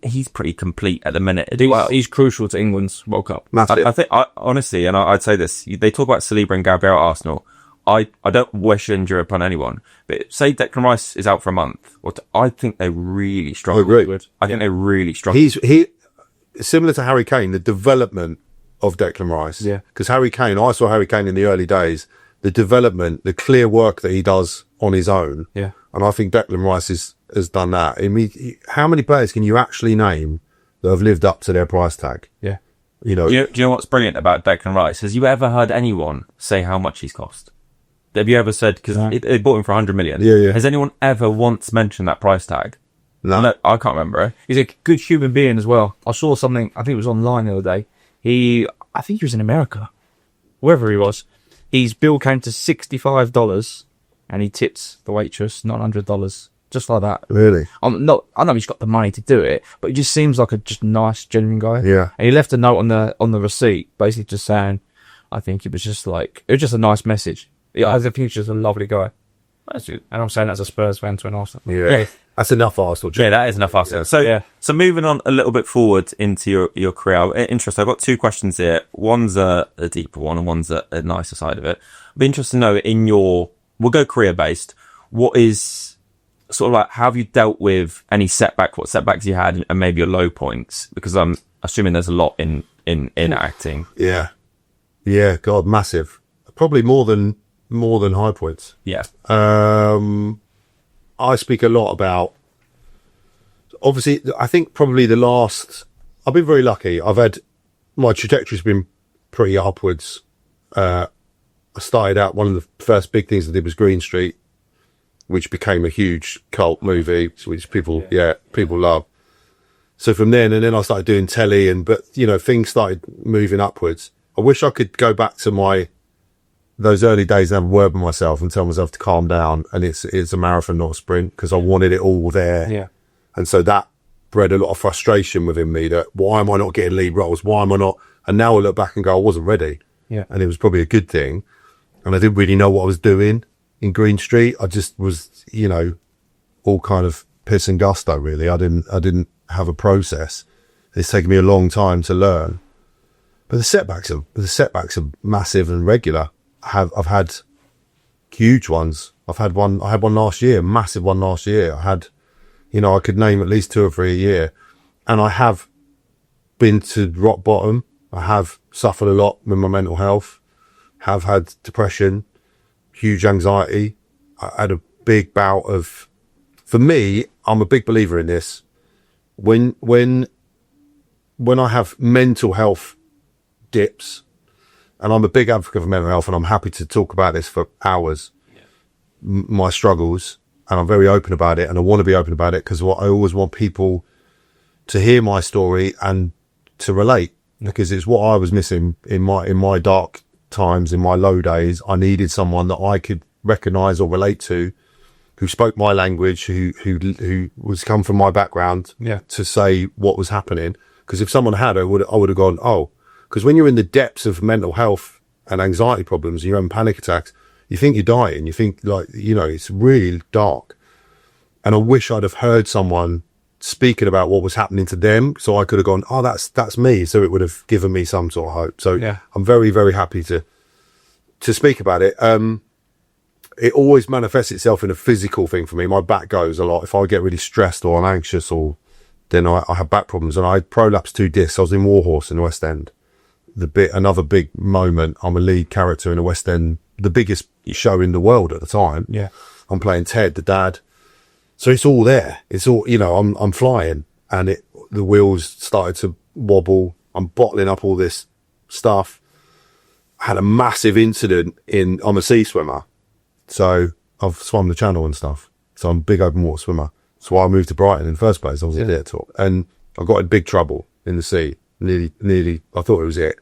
he's pretty complete at the minute. He's crucial to England's World Cup. Massive. I think honestly, and I'd say this: they talk about Saliba and Gabriel at Arsenal. I don't wish injury upon anyone, but say Declan Rice is out for a month. I think they really struggle. I agree. I think they really struggle. He similar to Harry Kane, the development of Declan Rice. Yeah. Because I saw Harry Kane in the early days, the development, the clear work that he does on his own. Yeah. And I think Declan Rice has done that. I mean, how many players can you actually name that have lived up to their price tag? Yeah. Do you know what's brilliant about Declan Rice? Has you ever heard anyone say how much he's cost? Have you ever said, because they bought him for 100 million. Yeah. Has anyone ever once mentioned that price tag? No. I can't remember it. He's a good human being as well. I saw something, I think it was online the other day. I think he was in America, wherever he was. His bill came to $65 and he tips the waitress $900, just like that. Really? I know he's got the money to do it, but he just seems like a just nice, genuine guy. Yeah. And he left a note on the receipt, basically just saying, I think it was just a nice message. Yeah, I think he's just a lovely guy. And I'm saying that as a Spurs fan to an Arsenal. Yeah. That's enough Arsenal. Yeah, that is enough Arsenal. So moving on a little bit forward into your career. Interesting. I've got two questions here. One's a deeper one and one's a nicer side of it. I'd be interested to know we'll go career based. What is sort of like, how have you dealt with any what setbacks you had and maybe your low points? Because I'm assuming there's a lot in acting. Yeah. Yeah. God, massive. Probably more than high points. Yeah. I speak a lot about, obviously, I think probably I've been very lucky. My trajectory's been pretty upwards. I started out, one of the first big things I did was Green Street, which became a huge cult movie, which people love. So from then, and then I started doing telly but things started moving upwards. I wish I could go back to those early days and have a word with myself and tell myself to calm down, and it's a marathon, not a sprint, because I wanted it all there. Yeah. And so that bred a lot of frustration within me that, why am I not getting lead roles? Why am I not? And now I look back and go, I wasn't ready. Yeah. And it was probably a good thing. And I didn't really know what I was doing in Green Street. I just was, all kind of piss and gusto, really. I didn't have a process. It's taken me a long time to learn. But the setbacks are massive and regular. I've had huge ones. I had one last year, massive one last year. I had, I could name at least 2 or 3 a year. And I have been to rock bottom. I have suffered a lot with my mental health, have had depression, huge anxiety. I had a big bout of, for me, I'm a big believer in this. When when I have mental health dips, and I'm a big advocate for mental health, and I'm happy to talk about this for hours, my struggles, and I'm very open about it, and I want to be open about it because I always want people to hear my story and to relate, because it's what I was missing in my dark times, in my low days. I needed someone that I could recognize or relate to, who spoke my language, who was come from my background, to say what was happening. Because if someone had, I would have gone, oh, because when you're in the depths of mental health and anxiety problems, and you're having panic attacks, you think you're dying. You think, like, you know, it's really dark. And I wish I'd have heard someone speaking about what was happening to them, so I could have gone, oh, that's me. So it would have given me some sort of hope. So I'm very, very happy to speak about it. It always manifests itself in a physical thing for me. My back goes a lot. If I get really stressed or I'm anxious, or then I have back problems. And I prolapsed 2 discs. I was in Warhorse in the West End. Another big moment. I'm a lead character in the West End, the biggest show in the world at the time. Yeah. I'm playing Ted, the dad. So it's all there. It's all, you know, I'm flying, and the wheels started to wobble. I'm bottling up all this stuff. I had a massive incident I'm a sea swimmer. So I've swum the channel and stuff. So I'm a big open water swimmer. So why I moved to Brighton in the first place, I was at it, and I got in big trouble in the sea. Nearly, I thought it was it.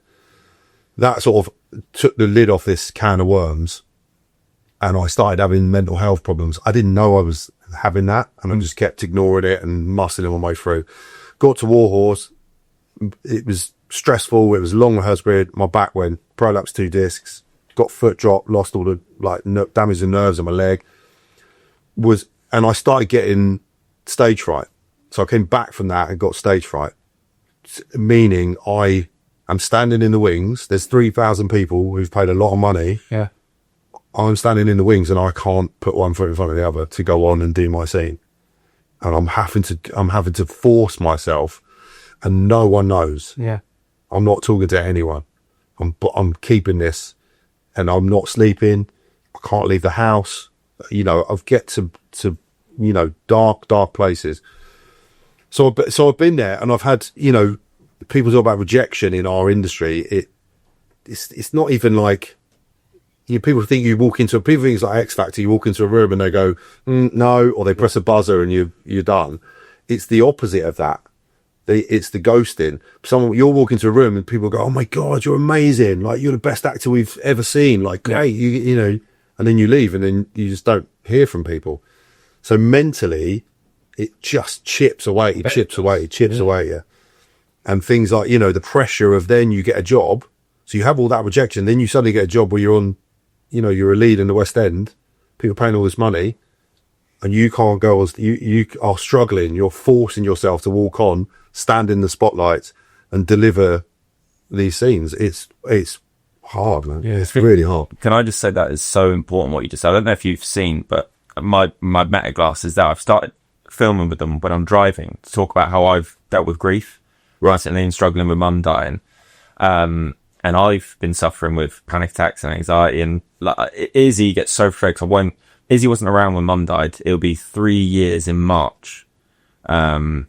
That sort of took the lid off this can of worms, and I started having mental health problems. I didn't know I was having that, and I just kept ignoring it and muscling my way through. Got to Warhorse. It was stressful. It was a long rehearsal period. My back went, prolapsed 2 discs, got foot drop, lost all the damage the nerves in my leg. And I started getting stage fright. So I came back from that and got stage fright, meaning I am standing in the wings. There's 3,000 people who've paid a lot of money. Yeah. I'm standing in the wings, and I can't put one foot in front of the other to go on and do my scene. And I'm having to force myself, and no one knows. Yeah. I'm not talking to anyone. I'm keeping this, and I'm not sleeping. I can't leave the house. You know, I've get to you know, dark places. So I've been there, and I've had, you know, people talk about rejection in our industry. It's not even like, you know, people think it's like X Factor. You walk into a room and they go, no, or they press a buzzer and you're done. It's the opposite of that. It's the ghosting. You'll walk into a room and people go, oh my God, you're amazing. Like, you're the best actor we've ever seen. Like, great, you know, and then you leave, and then you just don't hear from people. So mentally, it just chips away at you. And things like, you know, the pressure of then you get a job. So you have all that rejection. Then you suddenly get a job where you're on, you know, you're a lead in the West End, people paying all this money, and you can't go, you are struggling. You're forcing yourself to walk on, stand in the spotlight, and deliver these scenes. It's hard, man. Yeah, it's really hard. Can I just say that is so important what you just said? I don't know if you've seen, but my meta glasses there, I've started filming with them when I'm driving to talk about how I've dealt with grief recently and struggling with mum dying. And I've been suffering with panic attacks and anxiety, and like, Izzy gets so frustrated. Izzy wasn't around when mum died. It'll be 3 years in March. And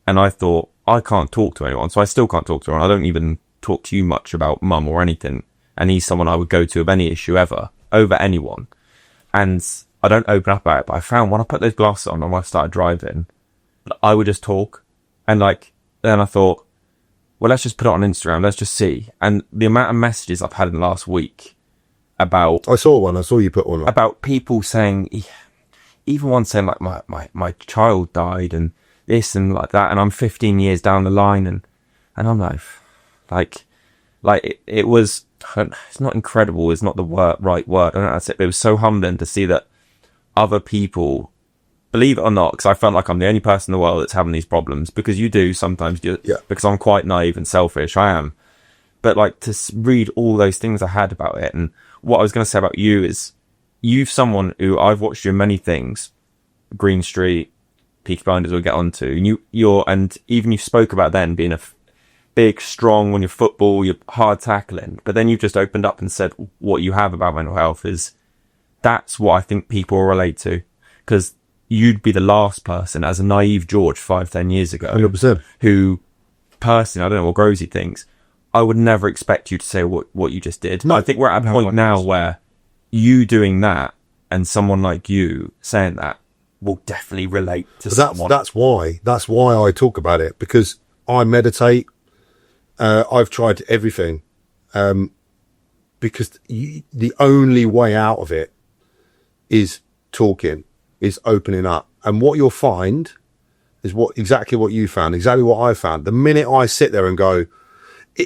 I thought, I can't talk to anyone. So I still can't talk to her. I don't even talk to you much about mum or anything. And he's someone I would go to with any issue ever, over anyone. And I don't open up about it, but I found when I put those glasses on and I started driving, I would just talk. And like, then I thought, well, let's just put it on Instagram. Let's just see. And the amount of messages I've had in the last week about... I saw you put one. About people saying, even one saying like, my child died and this and like that. And I'm 15 years down the line. And I'm like it was, it's not incredible. It's not the right word. I don't know, that's it. But it was so humbling to see that other people, believe it or not, because I felt like I'm the only person in the world that's having these problems, because you do sometimes, because I'm quite naive and selfish, I am. But like, to read all those things I had about it, and what I was going to say about you is, you've someone who I've watched you in many things, Green Street, Peaky Blinders we'll get onto, and and even you spoke about then being a big, strong on your football, you're hard tackling, but then you've just opened up and said what you have about mental health is, that's what I think people will relate to, because you'd be the last person, as a naive George 5-10 years ago, 100%, who personally, I don't know what Grovesy thinks, I would never expect you to say what you just did. No. I think we're at a point now where you doing that and someone like you saying that will definitely relate to someone. That's why I talk about it, because I meditate. I've tried everything, because the only way out of it is talking, is opening up. And what you'll find is exactly what you found, exactly what I found. The minute I sit there and go,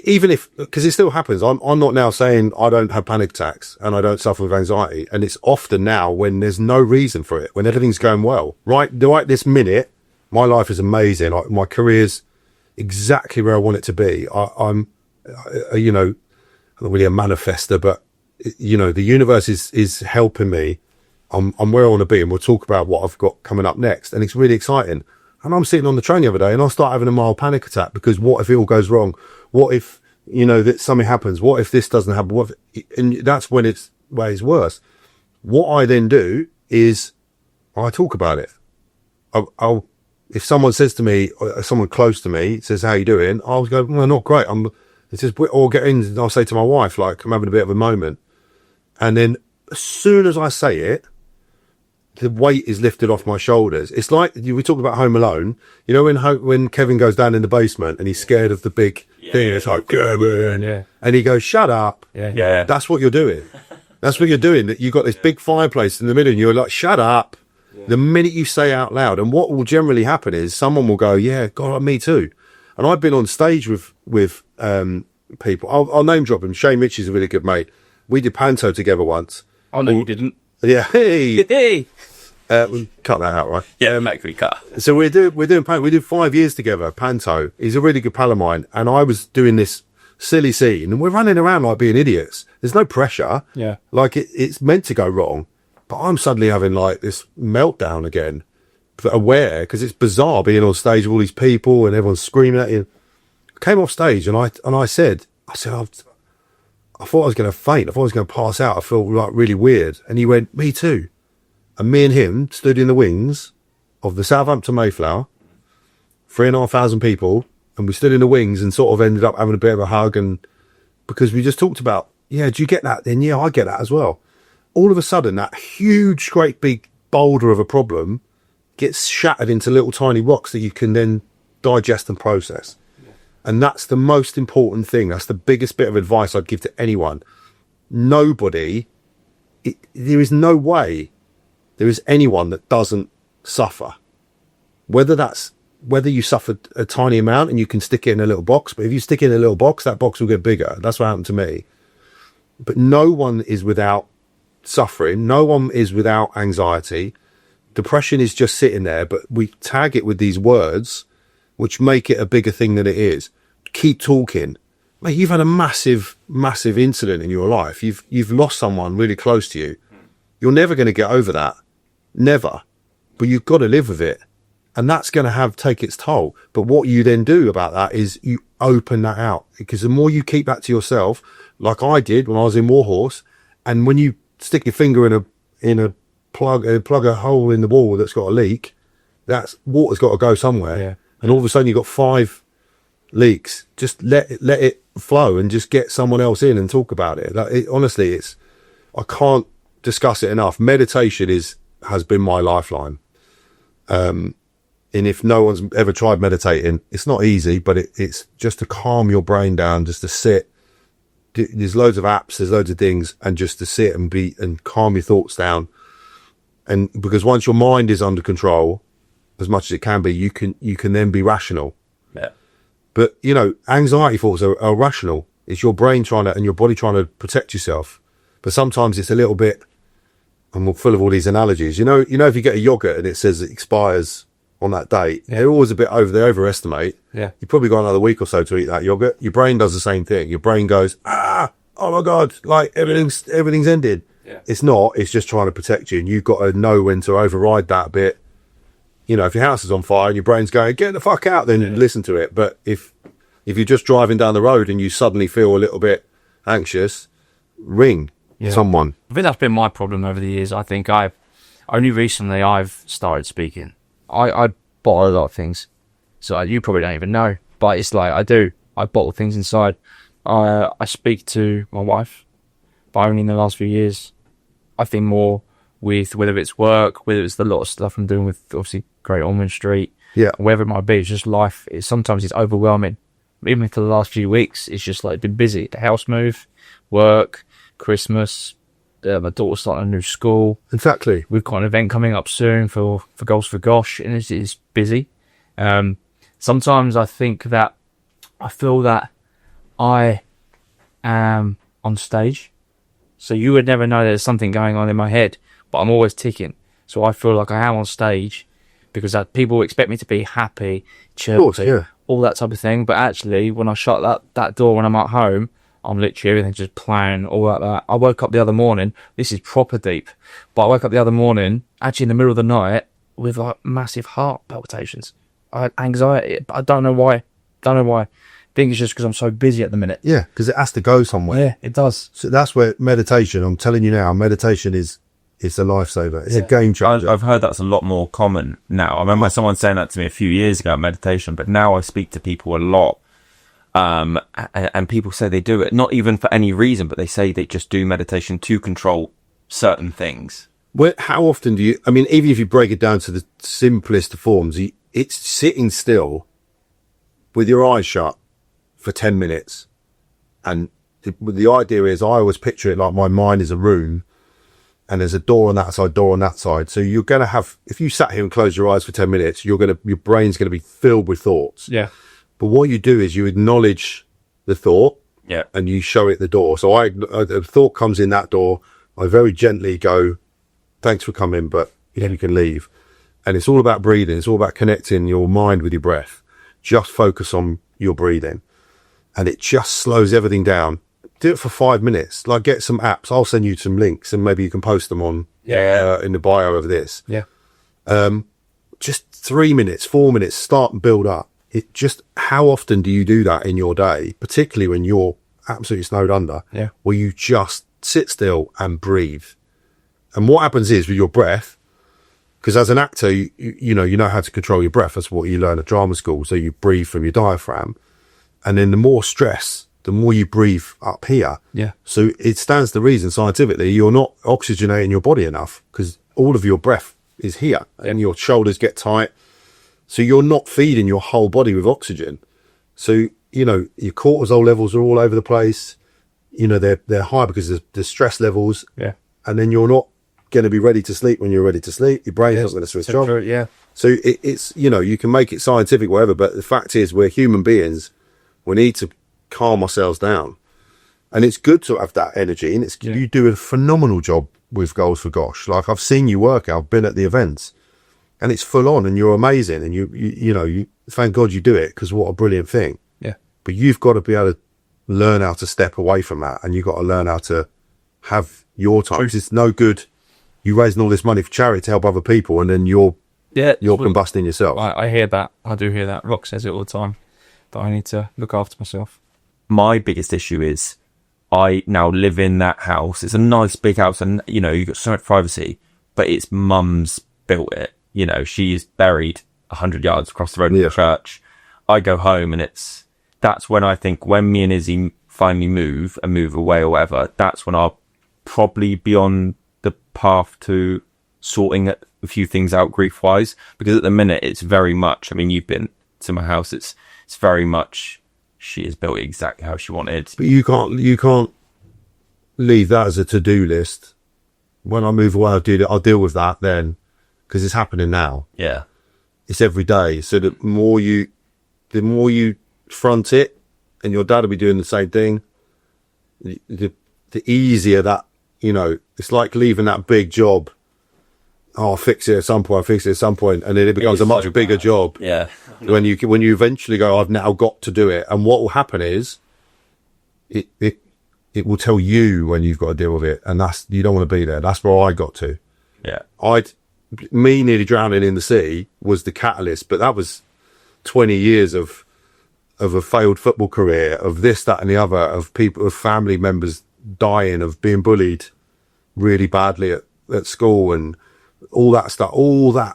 even if, because it still happens, I'm not now saying I don't have panic attacks and I don't suffer with anxiety. And it's often now when there's no reason for it, when everything's going well. Right this minute, my life is amazing. My career's exactly where I want it to be. I'm you know, I'm not really a manifester, but you know, the universe is helping me. I'm where I want to be, and we'll talk about what I've got coming up next. And it's really exciting. And I'm sitting on the train the other day and I start having a mild panic attack, because what if it all goes wrong? What if, you know, that something happens? What if this doesn't happen? And that's when it's worse. What I then do is I talk about it. I'll if someone says to me, someone close to me says, how you doing? I'll go, well, not great. It's just, or get in and I'll say to my wife, like, I'm having a bit of a moment. And then as soon as I say it, the weight is lifted off my shoulders. It's like, we talked about Home Alone. You know, when Kevin goes down in the basement and he's scared of the big thing, it's like, Kevin. And he goes, shut up. Yeah. That's what you're doing. That's what you're doing. That you've got this big fireplace in the middle and you're like, shut up. Yeah. The minute you say out loud, and what will generally happen is someone will go, yeah, God, me too. And I've been on stage with people. I'll name drop him. Shane Mitchell's a really good mate. We did Panto together once. Oh, no, you didn't. Yeah. Hey. We'll cut that out, right? Yeah, Mercury cut. So we're doing Panto. We did 5 years together, Panto. He's a really good pal of mine. And I was doing this silly scene and we're running around like being idiots. There's no pressure. Yeah. Like it's meant to go wrong. But I'm suddenly having like this meltdown again. But aware, because it's bizarre being on stage with all these people and everyone's screaming at you. I came off stage and I said, I thought I was going to faint. I thought I was going to pass out. I felt like really weird. And he went, me too. And me and him stood in the wings of the Southampton Mayflower, 3,500 people, and we stood in the wings and sort of ended up having a bit of a hug. And because we just talked about, yeah, do you get that? Then yeah, I get that as well. All of a sudden, that huge, great big boulder of a problem gets shattered into little tiny rocks that you can then digest and process. Yeah. And that's the most important thing. That's the biggest bit of advice I'd give to anyone. There is no way there is anyone that doesn't suffer. Whether you suffer a tiny amount and you can stick it in a little box, but if you stick it in a little box, that box will get bigger. That's what happened to me. But no one is without suffering. No one is without anxiety. Depression is just sitting there, but we tag it with these words, which make it a bigger thing than it is. Keep talking. Mate, you've had a massive, massive incident in your life. You've lost someone really close to you. You're never going to get over that. Never. But you've got to live with it. And that's going to take its toll. But what you then do about that is you open that out. Because the more you keep that to yourself, like I did when I was in Warhorse, and when you stick your finger in a plug a hole in the wall that's got a leak, that's water's got to go somewhere. Yeah. And all of a sudden you've got 5 leaks. Just let it flow and just get someone else in and talk about it. Honestly, I can't discuss it enough. Meditation has been my lifeline. And if no one's ever tried meditating, it's not easy, but it's just to calm your brain down, just to sit. There's loads of apps, there's loads of things, and just to sit and calm your thoughts down. And because once your mind is under control, as much as it can be, you can then be rational. Yeah. But you know, anxiety thoughts are rational. It's your brain and your body trying to protect yourself. But sometimes it's a little bit, and we're full of all these analogies. You know, if you get a yogurt and it says it expires on that date, they're always a bit they overestimate. Yeah. You probably got another week or so to eat that yogurt. Your brain does the same thing. Your brain goes, oh my God, like everything's ended. Yeah. It's not, it's just trying to protect you, and you've got to know when to override that bit. You know, if your house is on fire and your brain's going, get the fuck out, then listen to it. But if you're just driving down the road and you suddenly feel a little bit anxious, ring someone. I think that's been my problem over the years. I think only recently I've started speaking. I bought a lot of things, so you probably don't even know. But it's like, I bottle things inside. I speak to my wife, but only in the last few years. I think more with whether it's work, whether it's the lot of stuff I'm doing with obviously Great Ormond Street, wherever it might be. It's just life. Sometimes it's overwhelming. Even for the last few weeks, it's just like been busy. The house move, work, Christmas. My daughter's starting a new school. Exactly. We've got an event coming up soon for Goals for Gosh, and it's busy. Sometimes I feel that I am on stage. So you would never know there's something going on in my head, but I'm always ticking. So I feel like I am on stage because people expect me to be happy, chirpy, all that type of thing. But actually, when I shut that door when I'm at home, I'm literally everything just playing, all like that. I woke up the other morning, this is proper deep, but I woke up the other morning, actually in the middle of the night, with like massive heart palpitations. I had anxiety, but I don't know why. I think it's just because I'm so busy at the minute. Yeah, because it has to go somewhere. Yeah, it does. So that's where meditation, I'm telling you now, meditation is a lifesaver. It's a game changer. I've heard that's a lot more common now. I remember someone saying that to me a few years ago, meditation, but now I speak to people a lot. And people say they do it, not even for any reason, but they say they just do meditation to control certain things. How often do you, I mean, even if you break it down to the simplest of forms, it's sitting still with your eyes shut for 10 minutes. And the idea is, I always picture it like my mind is a room and there's a door on that side, So you're going to have, if you sat here and closed your eyes for 10 minutes, your brain's going to be filled with thoughts. Yeah. But what you do is you acknowledge the thought, and you show it the door. So a thought comes in that door, I very gently go, thanks for coming, but you can leave. And it's all about breathing. It's all about connecting your mind with your breath. Just focus on your breathing, and it just slows everything down. Do it for 5 minutes. Like, get some apps. I'll send you some links, and maybe you can post them on in the bio of this. Yeah. Just 3 minutes, 4 minutes. Start and build up. How often do you do that in your day, particularly when you're absolutely snowed under, where you just sit still and breathe? And what happens is with your breath, because as an actor, you know how to control your breath. That's what you learn at drama school. So you breathe from your diaphragm. And then the more stress, the more you breathe up here. Yeah. So it stands to reason scientifically, you're not oxygenating your body enough because all of your breath is here and your shoulders get tight. So you're not feeding your whole body with oxygen. So, your cortisol levels are all over the place. They're high because of the stress levels. Yeah. And then you're not going to be ready to sleep when you're ready to sleep. Your brain's not going to switch on. Yeah. So it's, you can make it scientific, whatever, but the fact is we're human beings. We need to calm ourselves down. And it's good to have that energy. And you do a phenomenal job with Goals for Gosh. Like, I've seen you work. I've been at the events. And it's full on, and you're amazing, and you thank God you do it, because what a brilliant thing. Yeah. But you've got to be able to learn how to step away from that, and you've got to learn how to have your time. It's no good you raising all this money for charity to help other people, and then you're combusting yourself. I hear that. I do hear that. Rock says it all the time, that I need to look after myself. My biggest issue is I now live in that house. It's a nice big house, and you've got so much privacy, but it's mum's built it. She's buried 100 yards across the road from the church. I go home, and that's when I think, when me and Izzy finally move away or whatever, that's when I'll probably be on the path to sorting a few things out grief-wise. Because at the minute, it's very much, you've been to my house, it's very much, she has built it exactly how she wanted. But you can't leave that as a to-do list. When I move away, I'll deal with that then. Because it's happening now. Yeah. It's every day. So the more you front it, and your dad will be doing the same thing, the easier that, it's like leaving that big job. Oh, I'll fix it at some point, and then it becomes a much bigger job. Yeah. When you eventually go, I've now got to do it. And what will happen is it will tell you when you've got to deal with it. And you don't want to be there. That's where I got to. Yeah. Me nearly drowning in the sea was the catalyst, but that was 20 years of a failed football career, of this, that, and the other, of family members dying, of being bullied really badly at school, and all that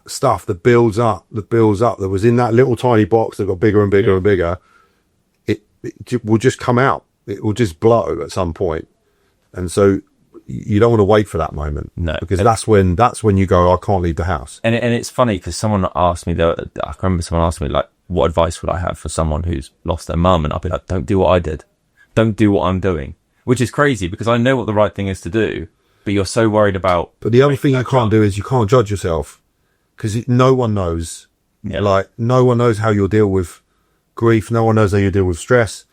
stuff that builds up, that was in that little tiny box that got bigger and bigger and bigger. will just come out. It will just blow at some point. And so you don't want to wait for that moment. No. Because that's when you go, I can't leave the house. And it's funny because someone asked me, I remember someone asked me, like, what advice would I have for someone who's lost their mum? And I'll be like, don't do what I did. Don't do what I'm doing. Which is crazy because I know what the right thing is to do, but you're so worried about. But the other thing you can't do is you can't judge yourself because no one knows. Yeah. Like, no one knows how you'll deal with grief. No one knows how you deal with stress.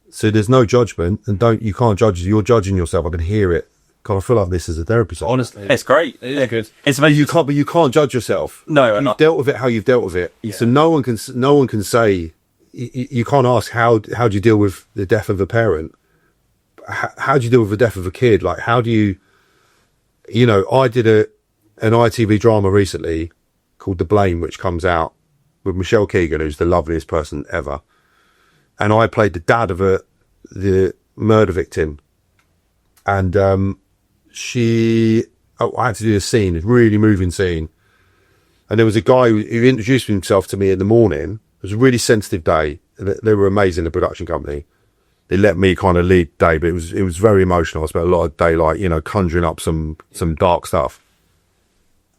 So there's no judgment, and you can't judge. You're judging yourself. I can hear it. God, I feel like this is a therapy session. Honestly, It's great. it is good. It's But you can't judge yourself. No, You've dealt with it how you've dealt with it. Yeah. So no one can say. You can't ask how do you deal with the death of a parent. How do you deal with the death of a kid? Like, how do you? You know, I did an ITV drama recently called The Blame, which comes out with Michelle Keegan, who's the loveliest person ever, and I played the dad of the murder victim, and I had to do a scene, a really moving scene, and there was a guy who introduced himself to me in the morning. It was a really sensitive day. They were amazing, the production company. They let me kind of lead the day, but it was very emotional. I spent a lot of day, like, you know, conjuring up some dark stuff.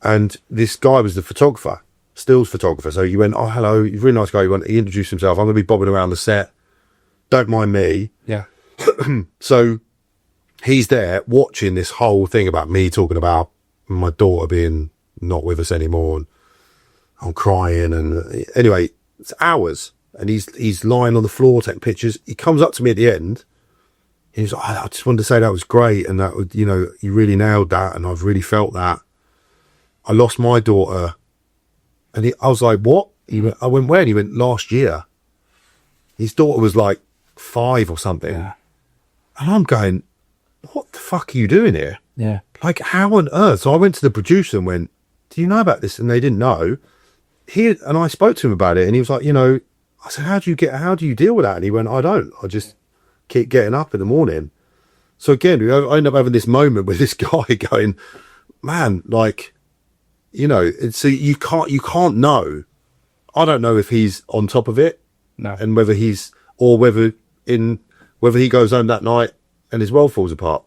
And this guy was the photographer, stills photographer. So he went, oh, hello, he's a really nice guy. He introduced himself. I'm going to be bobbing around the set. Don't mind me. Yeah. So he's there watching this whole thing about me talking about my daughter being not with us anymore. And I'm crying. And anyway, it's hours. And he's lying on the floor taking pictures. He comes up to me at the end. He's like, I just wanted to say that was great. And that, you know, you really nailed that. And I've really felt that. I lost my daughter. And I was like, what? I went, when? He went, last year. His daughter was like 5 or something. Yeah. And I'm going, what the fuck are you doing here? Yeah. Like, how on earth? So I went to the producer and went, do you know about this? And they didn't know. And I spoke to him about it, and he was like, you know, I said, how do you deal with that? And he went, I don't. I just keep getting up in the morning. So again, I end up having this moment with this guy going, man, like, you know, so you can't know. I don't know if he's on top of it. No. And whether he goes home that night and his world falls apart.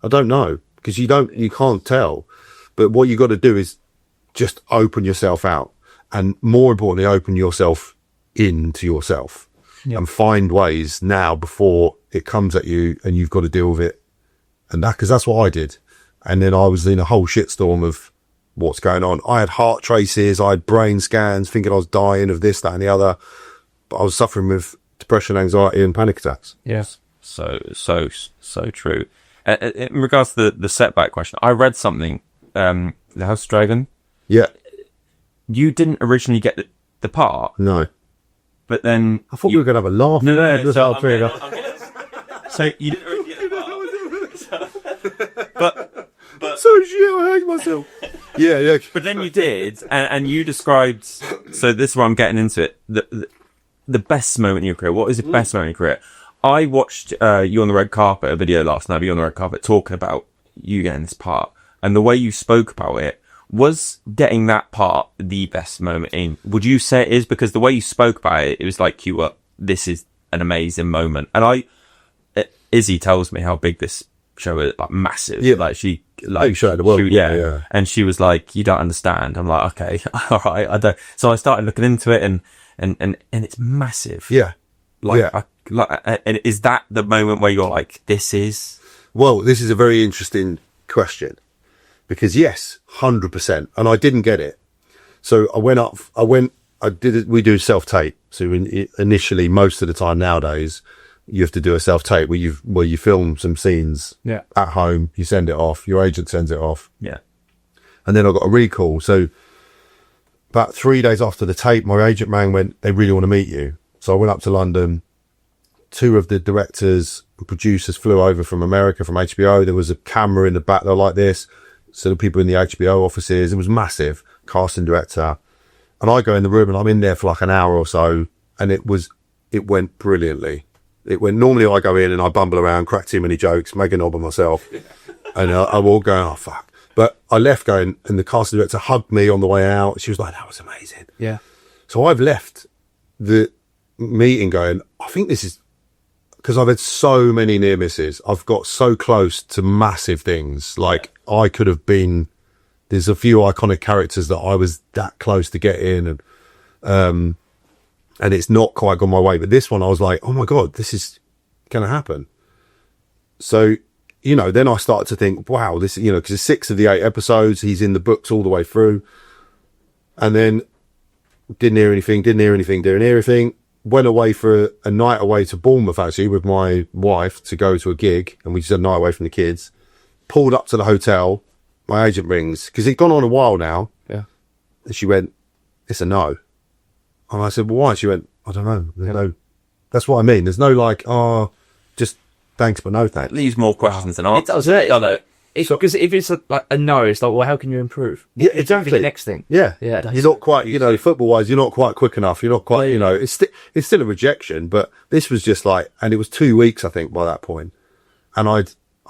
I don't know, because you can't tell. But what you got to do is just open yourself out, and more importantly, open yourself into yourself. Yep. And find ways now before it comes at you and you've got to deal with it. And because that's what I did. And then I was in a whole shitstorm of what's going on. I had heart traces, I had brain scans, thinking I was dying of this, that, and the other. But I was suffering with depression, anxiety, and panic attacks. Yes. So true. In regards to the setback question, I read something, The House Dragon. Yeah. You didn't originally get the part. No. But then I thought we were going to have a laugh. No. So So you didn't originally get the part. But So shit, I hate myself. yeah. But then you did, and you described. So this is where I'm getting into it. The best moment in your career. What is the best moment in your career? I watched you on the red carpet, a video last night of you on the red carpet talking about you getting this part, and the way you spoke about it. Was getting that part the best moment in? Would you say it is? Because the way you spoke about it, it was like this is an amazing moment. And Izzy tells me how big this show is, like massive. Yeah. Like she, Big show in the world. Yeah. And she was like, you don't understand. I'm like, okay, all right, I don't. So I started looking into it and it's massive. Yeah. And is that the moment where you're like, this is? Well, this is a very interesting question. Because yes, 100%. And I didn't get it. So we do self-tape. So initially, most of the time nowadays, you have to do a self-tape where you film some scenes at home, you send it off, your agent sends it off. Yeah. And then I got a recall. So about 3 days after the tape, my agent rang, went, they really want to meet you. So I went up to London. 2 of the directors and producers flew over from America, from HBO. There was a camera in the back. They're like this. So the people in the HBO offices, it was massive, casting director. And I go in the room and I'm in there for like an hour or so. And it went brilliantly. Normally I go in and I bumble around, crack too many jokes, make a knob of myself. And I'm all going, oh fuck. But I left going, and the casting director hugged me on the way out. She was like, that was amazing. Yeah. So I've left the meeting going, I think this is because I've had so many near misses. I've got so close to massive things. Like I could have been, there's a few iconic characters that I was that close to get in, and it's not quite gone my way. But this one, I was like, oh my God, this is going to happen. So, you know, then I started to think, wow, this, you know, because it's 6 of the 8 episodes, he's in the books all the way through. And then didn't hear anything. Went away for a night away to Bournemouth, actually, with my wife to go to a gig. And we just had a night away from the kids. Pulled up to the hotel. My agent rings, because he'd gone on a while now. Yeah. And she went, it's a no. And I said, well, why? She went, I don't know. There's no, that's what I mean. There's no like, oh, just thanks, but no thanks. It leaves more questions than It answers. does, I know. Because if it's like a no, it's like, well, how can you improve? Yeah, It's exactly. the next thing. Yeah. Yeah, it does. You're not quite, you know, football wise, you're not quite quick enough. You're not quite, you know, it's still a rejection, but this was just like, and it was 2 weeks, I think, by that point. And I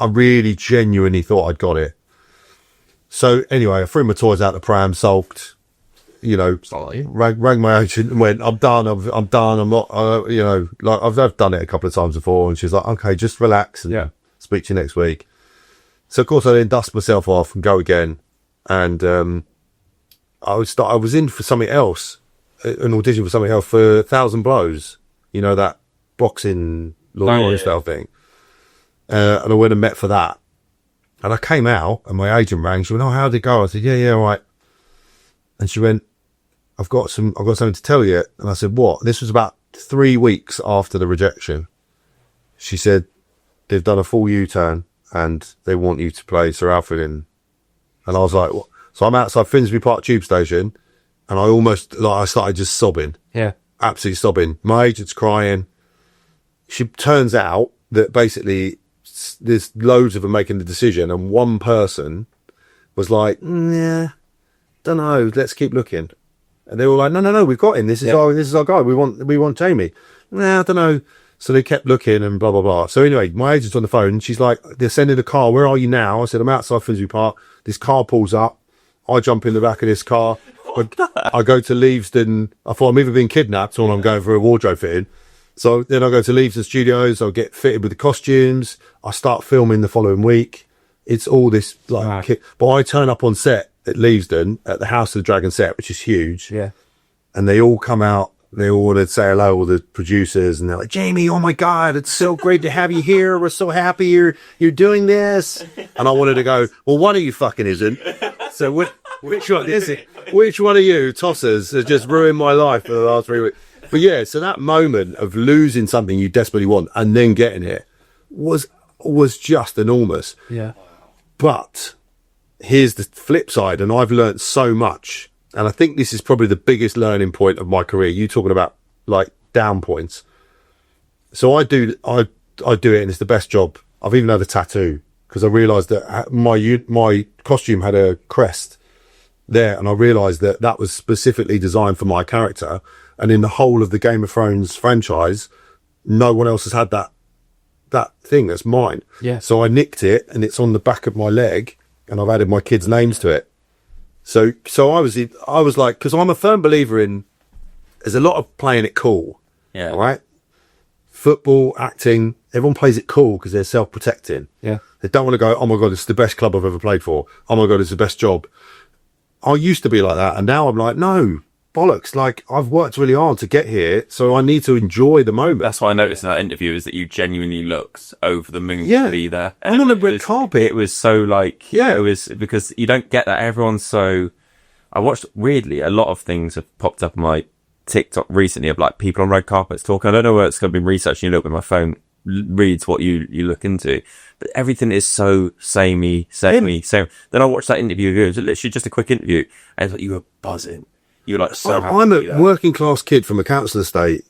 really genuinely thought I'd got it. So anyway, I threw my toys out the pram, sulked, you know, rang my agent and went, I'm done. I'm done. I'm not, you know, like I've done it a couple of times before. And she's like, okay, just relax and speak to you next week. So of course I then dust myself off and go again. And, I was in for something else, an audition for something else for 1,000 Blows, you know, that boxing style thing. And I went and met for that. And I came out and my agent rang. She went, oh, how'd it go? I said, yeah, all right. And she went, I've got something to tell you. And I said, what? This was about 3 weeks after the rejection. She said, they've done a full U-turn and they want you to play Sir Alfred in. And I was like, what? So I'm outside Finsbury Park tube station and I started just sobbing. Yeah. Absolutely sobbing. My agent's crying. She turns out that basically there's loads of them making the decision and one person was like, yeah, don't know, let's keep looking. And they were like, no, we've got him. This is our guy. We want Jamie. Nah, I don't know. So they kept looking and blah, blah, blah. So anyway, my agent's on the phone and she's like, they're sending a car. Where are you now? I said, I'm outside Finsbury Park. This car pulls up. I jump in the back of this car. I go to Leavesden. I thought I'm either being kidnapped or I'm going for a wardrobe fitting. So then I go to Leavesden Studios. I'll get fitted with the costumes. I start filming the following week. It's all this like, but I turn up on set at Leavesden at the House of the Dragon set, which is huge. Yeah. And they all come out. They all would say hello, all the producers, and they're like, Jamie, oh my God, it's so great to have you here. We're so happy you're doing this. And I wanted to go, well, one of you fucking isn't. So which one is it? Which one of you tossers has just ruined my life for the last 3 weeks? But yeah, so that moment of losing something you desperately want and then getting it was just enormous. Yeah. But here's the flip side, and I've learned so much. And I think this is probably the biggest learning point of my career. You talking about like down points. So I do it and it's the best job. I've even had a tattoo because I realized that my costume had a crest there. And I realized that that was specifically designed for my character. And in the whole of the Game of Thrones franchise, no one else has had that thing. That's mine. Yeah. So I nicked it and it's on the back of my leg and I've added my kids' names to it. So I was like, because I'm a firm believer in, there's a lot of playing it cool. Yeah. All right. Football, acting, everyone plays it cool because they're self-protecting. Yeah. They don't want to go, oh my God, it's the best club I've ever played for. Oh my God, it's the best job. I used to be like that. And now I'm like, no, bollocks. Like I've worked really hard to get here. So I need to enjoy the moment. That's what I noticed in that interview is that you genuinely looked over the moon Yeah. to be there. I'm on a red carpet. It was so like, Yeah. it was because you don't get that. Everyone's so, I watched weirdly, a lot of things have popped up on my TikTok recently of like people on red carpets talking. I don't know where it's going to be researching a little bit. My phone reads what you look into, but everything is so samey. Then I watched that interview. It was literally just a quick interview and it's like you were buzzing. You were like so happy. I'm a working class kid from a council estate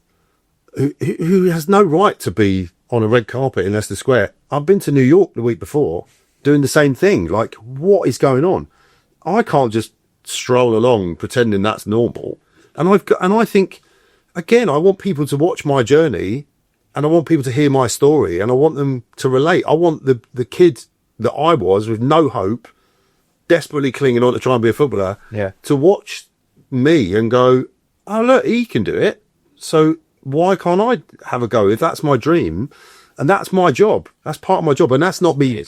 who has no right to be on a red carpet in Leicester Square. I've been to New York the week before doing the same thing. Like, what is going on? I can't just stroll along pretending that's normal. And I think, again, I want people to watch my journey and I want people to hear my story and I want them to relate. I want the kid that I was with no hope, desperately clinging on to try and be a footballer, Yeah. to watch me and go, oh, look, he can do it. So why can't I have a go if that's my dream? And that's my job. That's part of my job. And that's not me.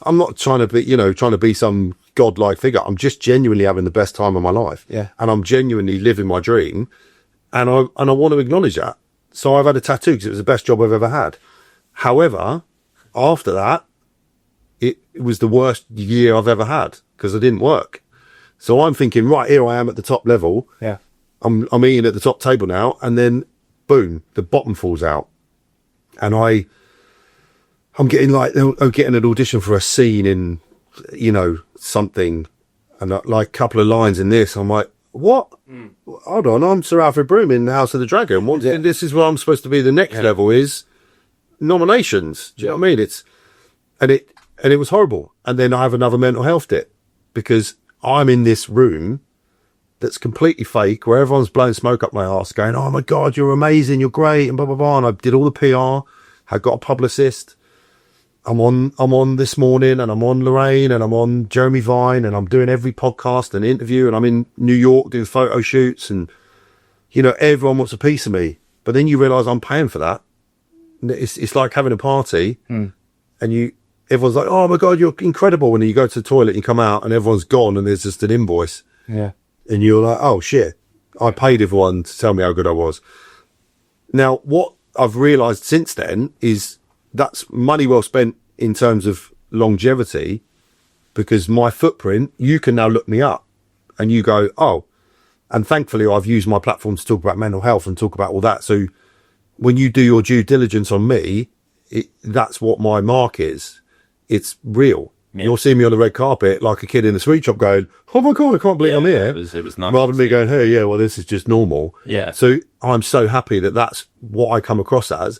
I'm not trying to be, trying to be some godlike figure. I'm just genuinely having the best time of my life. Yeah. And I'm genuinely living my dream. And I want to acknowledge that. So I've had a tattoo because it was the best job I've ever had. However, after that, it was the worst year I've ever had because I didn't work. So I'm thinking, right, here I am at the top level. Yeah. I'm eating at the top table now. And then boom, the bottom falls out. And I'm getting an audition for a scene in, something, and like a couple of lines in this. I'm like, what? Hold on, I'm Sir Alfred Broom in House of the Dragon. This is what I'm supposed to be. The next level is nominations. Do you know what I mean? And it was horrible. And then I have another mental health dip because I'm in this room that's completely fake, where everyone's blowing smoke up my arse, going, "Oh my God, you're amazing, you're great," and blah blah blah. And I did all the PR. I got a publicist. I'm on This Morning, and I'm on Lorraine, and I'm on Jeremy Vine, and I'm doing every podcast and interview, and I'm in New York doing photo shoots, and everyone wants a piece of me. But then you realise I'm paying for that. It's like having a party, and everyone's like, "Oh my God, you're incredible," and then you go to the toilet, and you come out, and everyone's gone, and there's just an invoice. Yeah. And you're like, "Oh shit, I paid everyone to tell me how good I was." Now, what I've realised since then is that's money well spent in terms of longevity, because my footprint, you can now look me up and you go, oh, and thankfully I've used my platform to talk about mental health and talk about all that. So when you do your due diligence on me, that's what my mark is. It's real. Yeah. You'll see me on the red carpet like a kid in a sweet shop going, "Oh my God, I can't believe I'm here." It was nice. Rather than me going, "Hey, yeah, well, this is just normal." Yeah. So I'm so happy that that's what I come across as.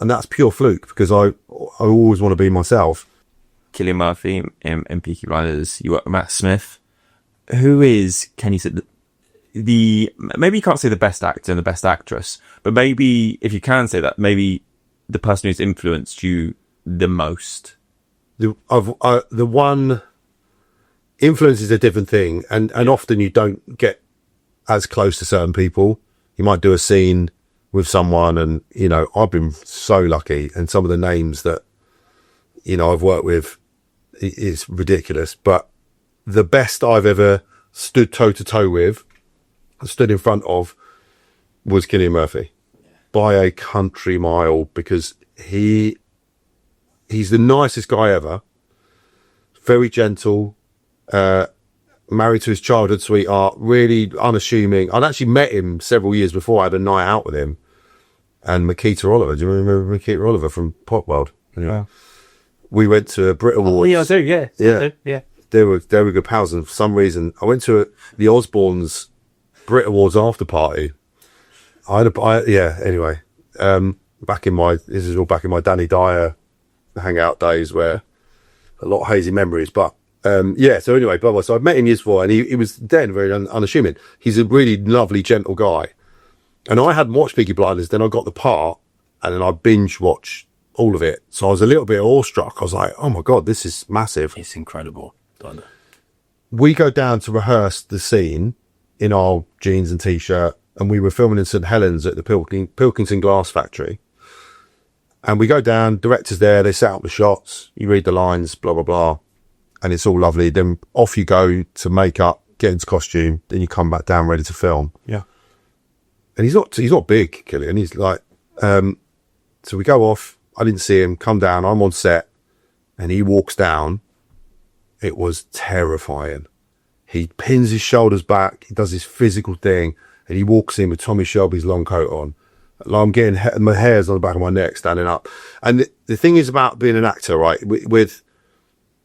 And that's pure fluke, because I always want to be myself. Cillian Murphy in Peaky Blinders, you work with Matt Smith, who is, can you say, maybe you can't say the best actor and the best actress, but maybe, if you can say that, maybe the person who's influenced you the most. The one, influence is a different thing, and often you don't get as close to certain people. You might do a scene with someone, and I've been so lucky, and some of the names that I've worked with is ridiculous, but the best I've ever stood toe to toe with, stood in front of, was Cillian Murphy by a country mile, because he's the nicest guy ever, very gentle, married to his childhood sweetheart, really unassuming. I'd actually met him several years before. I had a night out with him and Makita Oliver. Do you remember Makita Oliver from Pop World? Anyway, wow. We went to a Brit Awards. Oh, yeah, I do, yeah. Yeah. Yeah. They were good pals, and for some reason I went to the Osbournes Brit Awards after party. Anyway, this is all back in my Danny Dyer hangout days, where a lot of hazy memories, but so anyway, blah, blah. So I've met him years before, and he was then very unassuming. He's a really lovely, gentle guy. And I hadn't watched Peaky Blinders, then I got the part, and then I binge watched all of it. So I was a little bit awestruck. I was like, oh my God, this is massive. It's incredible. We go down to rehearse the scene in our jeans and t-shirt, and we were filming in St Helens at the Pilkington Glass Factory. And we go down, director's there, they set up the shots, you read the lines, blah, blah, blah. And it's all lovely. Then off you go to makeup, get into costume. Then you come back down ready to film. Yeah. And he's not big, Cillian. He's like, so we go off. I didn't see him come down. I'm on set, and he walks down. It was terrifying. He pins his shoulders back. He does his physical thing, and he walks in with Tommy Shelby's long coat on. Like, I'm getting my hair's on the back of my neck standing up. And the thing is about being an actor, right?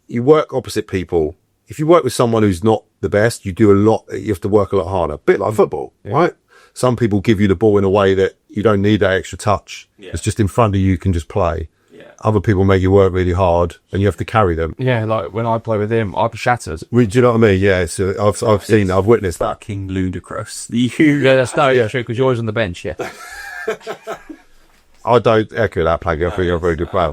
You work opposite people. If you work with someone who's not the best, you have to work a lot harder. A bit like football, right? Some people give you the ball in a way that you don't need that extra touch. Yeah. It's just in front of you, you can just play. Yeah. Other people make you work really hard, and you have to carry them. Yeah, like when I play with him, I'm shattered. Do you know what I mean? Yeah, so I've witnessed that. Fucking ludicrous. Yeah, that's true, because you're always on the bench, yeah. I don't echo that, Planky. I think you're a very good player.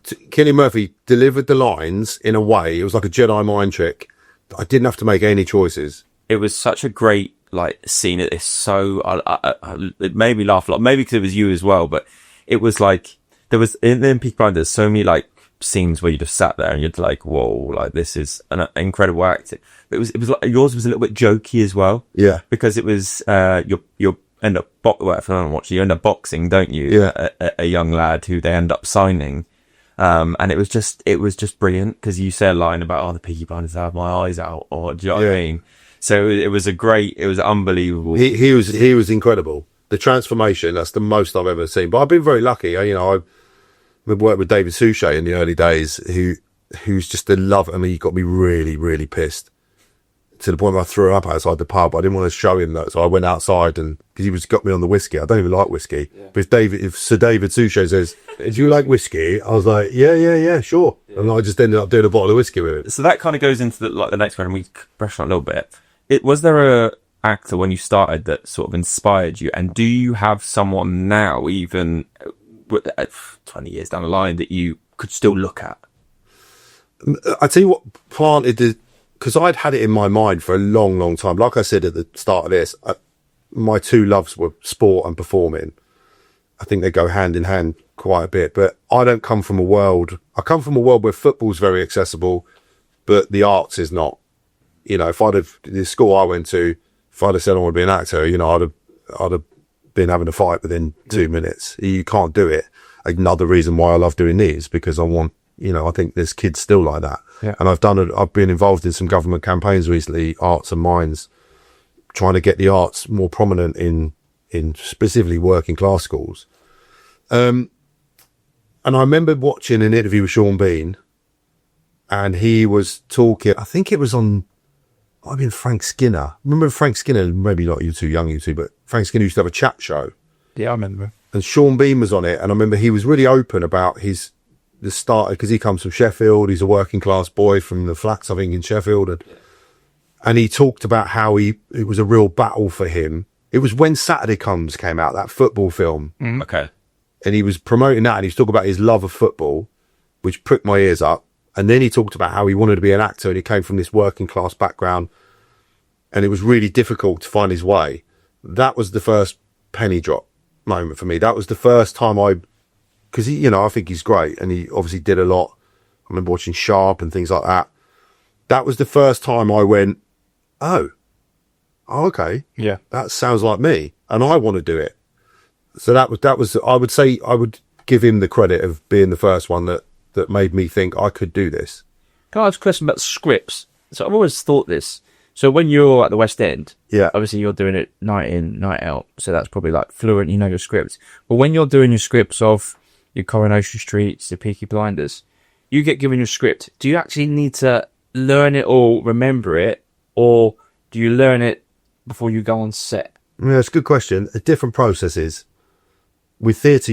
Cillian Murphy delivered the lines in a way, it was like a Jedi mind trick. I didn't have to make any choices. It was such a great like scene at this it made me laugh a lot, maybe because it was you as well, but it was like there was in Peaky Blinders so many like scenes where you just sat there and you'd like, whoa, like this is an incredible acting. But it was like yours was a little bit jokey as well, because it was you end up you end up boxing, don't you? A young lad who they end up signing. And it was just brilliant because you say a line about, the Peaky Blinders have my eyes out, or do you know what I mean? So it was unbelievable. He was incredible. The transformation, that's the most I've ever seen. But I've been very lucky. I've worked with David Suchet in the early days, who's just a love. I mean, he got me really, really pissed to the point where I threw up outside the pub. I didn't want to show him that, so I went outside because he got me on the whiskey. I don't even like whiskey. But if Sir David Suchet says, "Do you like whiskey?" I was like, yeah, sure. And I just ended up doing a bottle of whiskey with it. So that kind of goes into the next one, and we brush on a little bit. Was there a actor when you started that sort of inspired you, and do you have someone now, even 20 years down the line, that you could still look at? I tell you what planted the, because I'd had it in my mind for a long, long time. Like I said at the start of this, my two loves were sport and performing. I think they go hand in hand quite a bit, but I come from a world where football's very accessible, but the arts is not. If the school I went to, if I'd have said I want to be an actor, I'd have been having a fight within 2 minutes. You can't do it. Another reason why I love doing these, because I want, I think there's kids still like that. Yeah. And I've been involved in some government campaigns recently, Arts and Minds, trying to get the arts more prominent in specifically working class schools. And I remember watching an interview with Sean Bean, and he was talking, I think it was on, might have been Frank Skinner. Remember Frank Skinner? Maybe not, you're too young, you two, but Frank Skinner used to have a chat show. Yeah, I remember. And Sean Bean was on it, and I remember he was really open about the start, because he comes from Sheffield. He's a working class boy from the flats, I think, in Sheffield. And he talked about how it was a real battle for him. It was when Saturday Comes came out, that football film. Mm. Okay. And he was promoting that, and he was talking about his love of football, which pricked my ears up. And then he talked about how he wanted to be an actor, and he came from this working class background, and it was really difficult to find his way. That was the first penny drop moment for me. That was the first time because I think he's great, and he obviously did a lot. I remember watching Sharp and things like that. That was the first time I went, oh, okay. Yeah. That sounds like me, and I want to do it. So that was, I would say, I would give him the credit of being the first one that made me think I could do this. Can I ask a question about scripts? So I've always thought this. So when you're at the West End, obviously you're doing it night in, night out. So that's probably like fluent, your script. But when you're doing your scripts of your Coronation Streets, your Peaky Blinders, you get given your script. Do you actually need to learn it or remember it? Or do you learn it before you go on set? Yeah, it's a good question. Different processes. With theatre,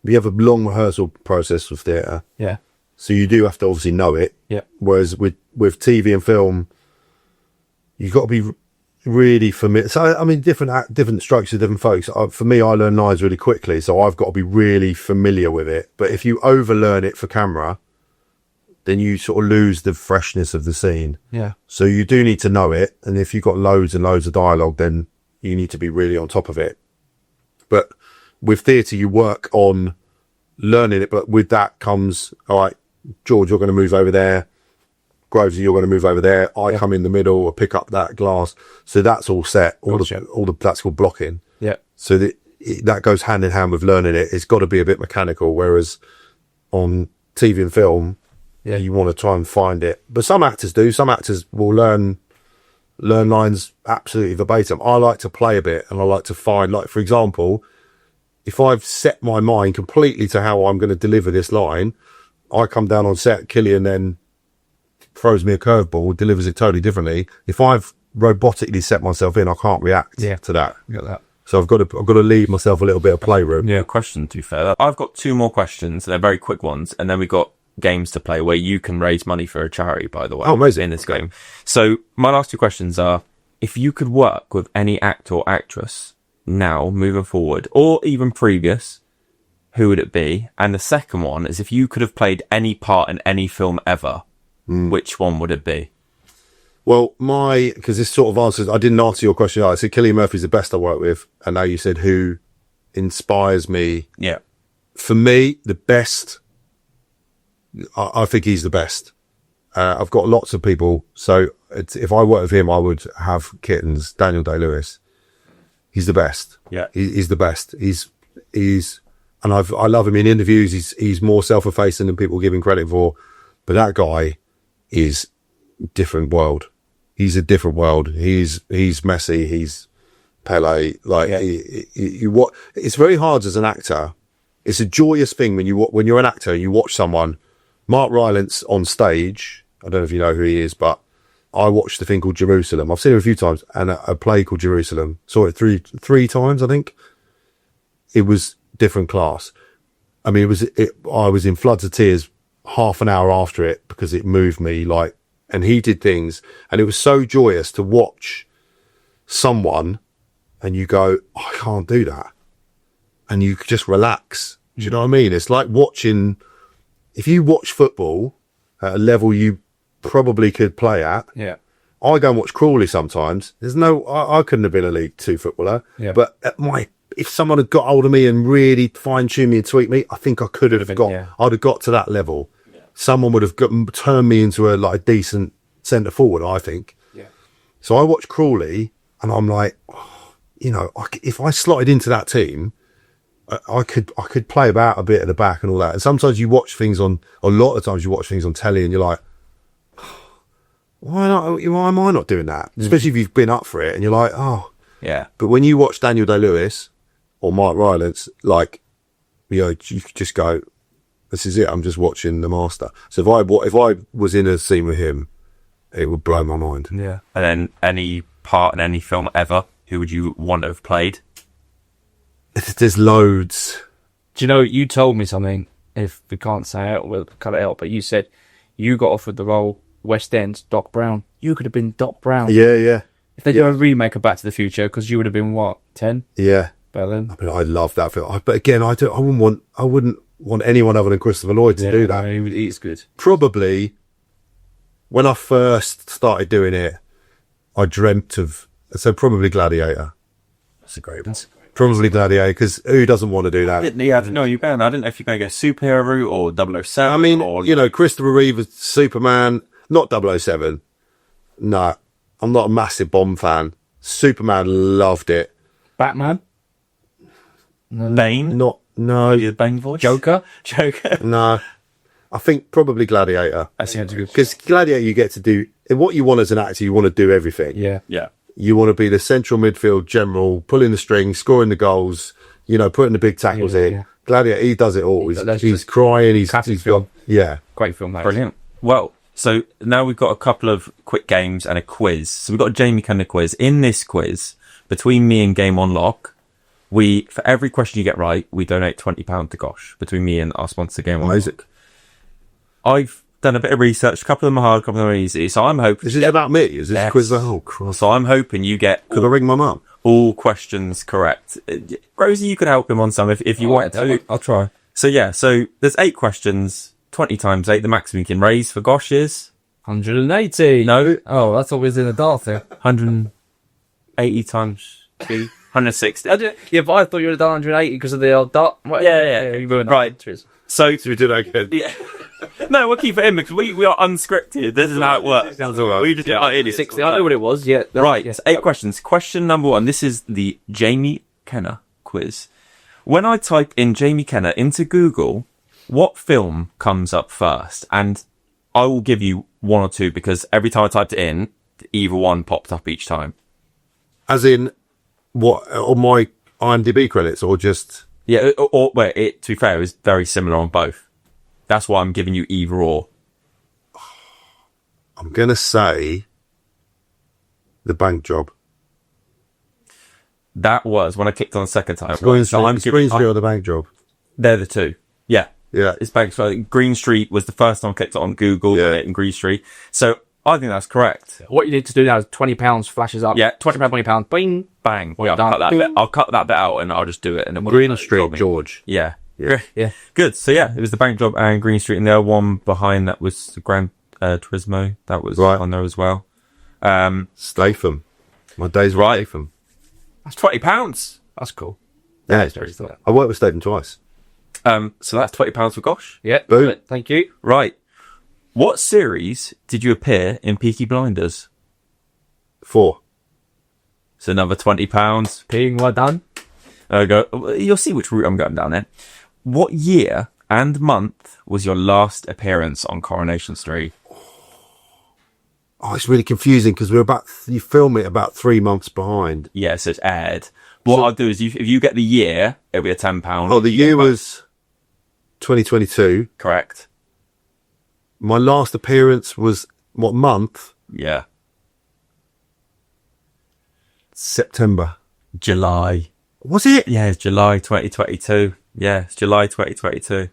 we have a long rehearsal process with theatre. Yeah. So you do have to obviously know it. Yeah. Whereas with TV and film, you've got to be really familiar. So, I mean, different structures, different folks. For me, I learn lines really quickly, so I've got to be really familiar with it. But if you overlearn it for camera, then you sort of lose the freshness of the scene. Yeah. So you do need to know it. And if you've got loads and loads of dialogue, then you need to be really on top of it. But with theatre, you work on learning it. But with that comes, all right, George, you're going to move over there. Grovesy, you're going to move over there. I come in the middle or pick up that glass. So that's all set. That's called blocking. Yeah. So that goes hand in hand with learning it. It's got to be a bit mechanical. Whereas on TV and film, you want to try and find it. But some actors do. Some actors will learn lines absolutely verbatim. I like to play a bit, and I like to find, like, for example, if I've set my mind completely to how I'm going to deliver this line, I come down on set, Killian then throws me a curveball, delivers it totally differently. If I've robotically set myself in, I can't react to that. You got that. So I've got to leave myself a little bit of playroom. Yeah, question to be fair. I've got two more questions. They're very quick ones, and then we've got games to play where you can raise money for a charity, by the way. Oh, amazing. In this game. So my last two questions are, if you could work with any actor or actress now, moving forward, or even previous, who would it be? And the second one is, if you could have played any part in any film ever, which one would it be? Well, because this sort of answers, I didn't answer your question. I said Cillian Murphy's the best I work with. And now you said who inspires me. Yeah. For me, the best, I think he's the best. I've got lots of people. So if I worked with him, I would have Kittens, Daniel Day-Lewis. He's the best. Yeah. He's the best. And I love him in interviews. He's more self-effacing than people give him credit for. But that guy is different world. He's a different world. He's Messi. He's Pele. Like, it's very hard as an actor. It's a joyous thing when you're an actor and you watch someone. Mark Rylance on stage. I don't know if you know who he is, but I watched a thing called Jerusalem. I've seen it a few times, and a play called Jerusalem. Saw it three times, I think. It was different class. I mean, I was in floods of tears half an hour after it because it moved me, like, and he did things, and it was so joyous to watch someone, and you go, oh, I can't do that, and you just relax. Do you know what I mean? It's like watching. If you watch football at a level you probably could play at, Yeah. I go and watch Crawley sometimes. I couldn't have been a League Two footballer, Yeah. but if someone had got hold of me and really fine-tuned me and tweaked me, I think I could have got. Yeah. I'd have got to that level. Yeah. Someone would have turned me into a decent centre forward, I think. Yeah. So I watch Crawley, and I'm like, oh, if I slotted into that team, I could play about a bit at the back and all that. And sometimes you watch things a lot of times you watch things on telly, and you're like, why am I not doing that? Especially if you've been up for it, and you're like, oh. Yeah. But when you watch Daniel Day-Lewis or Mark Rylance, like, you could just go, this is it. I'm just watching the master. So if I was in a scene with him, it would blow my mind. Yeah. And then any part in any film ever, who would you want to have played? There's loads. Do you know, you told me something, if we can't say it, we'll cut it out, but you said you got offered the role West End, Doc Brown. You could have been Doc Brown. Yeah. If they do a remake of Back to the Future, because you would have been, what, 10? Yeah. Berlin? I mean, I love that film. But again, I wouldn't want anyone other than Christopher Lloyd to do that. No, he's good. Probably, when I first started doing it, I dreamt of, so probably Gladiator. That's a great one. Probably Gladiator, because who doesn't want to do that? No, you can. I didn't know if you're going to go superhero route or 007. I mean, or, Christopher Reeve, Superman, not 007. No, I'm not a massive Bond fan. Superman, loved it. Batman? Bane. No. The Bane voice. Joker? No. I think probably Gladiator. That sounds good. Because Gladiator, you get to do what you want as an actor. You want to do everything. Yeah. Yeah. You want to be the central midfield general, pulling the strings, scoring the goals, putting the big tackles in. Yeah. Gladiator, he does it all. He's crying. He's film. Yeah. Great film, that Brilliant. Well, so now we've got a couple of quick games and a quiz. So we've got a Jamie Kenna quiz. In this quiz, between me and Game On Lock, for every question you get right, we donate £20 to Gosh, between me and our sponsor, Game On Lock. I've done a bit of research. A couple of them are hard, a couple of them are easy. So I'm hoping... Is this about me? Is this Yes. a quiz? Oh, cross. So I'm hoping you get... Could I ring my mum? all questions correct. Rosie, you could help him on some if you want to. I'll try. So yeah, so there's 8 questions, 20 times 8. The maximum you can raise for Gosh is 180. no Oh, that's always in the dark there. 180 times 2, 160. Yeah, but I thought you would have done 180 because of the old dot. Yeah. You ruined Right. that. So So we did okay. yeah. No, we'll keep it in because we are unscripted. This is how it works. Sounds all right. We just are idiots. 60. I know what it was. Yeah. Right, Yeah. 8 questions. Question number 1. This is the Jamie Kenna quiz. When I type in Jamie Kenna into Google, what film comes up first? And I will give you 1 or 2 because every time I typed it in, either one popped up each time. As in, what, on my IMDb credits or just... Yeah, to be fair, it was very similar on both. That's why I'm giving you either or. I'm going to say The Bank Job. That was when I clicked on the second time. Green So I'm Street, giving- Green Street or The Bank Job? They're the 2. Yeah. Yeah. It's back. So Green Street was the first time I clicked on Google Yeah. in Green Street. So I think that's correct. What you need to do now is £20 flashes up. Yeah. £20, £20. Bing. Bang. Well I'll done. cut that bit. I'll cut that bit out and I'll just do it. And then Green Street, George. Yeah. Yeah. Yeah. Good. So yeah, it was the Bank Job and Green Street, and the other one behind that was Gran Turismo. That was Right. on there as well. Statham. My days were Right. Statham. That's £20. That's cool. Yeah, it's Very thought. I worked with Statham twice. So that's £20 for Gosh. Yeah. Boom. Thank you. Right. What series did you appear in Peaky Blinders? 4. It's another £20. Being well done. You'll see which route I'm going down here. What year and month was your last appearance on Coronation Street? Oh, it's really confusing because you film it about 3 months behind. Yeah, so it's aired. What I'll do is if you get the year, it'll be a £10. Oh, the year was 2022. Correct. My last appearance was what month? Yeah. September. July. Was it? Yeah, it's July 2022. Yeah, it's July 2022.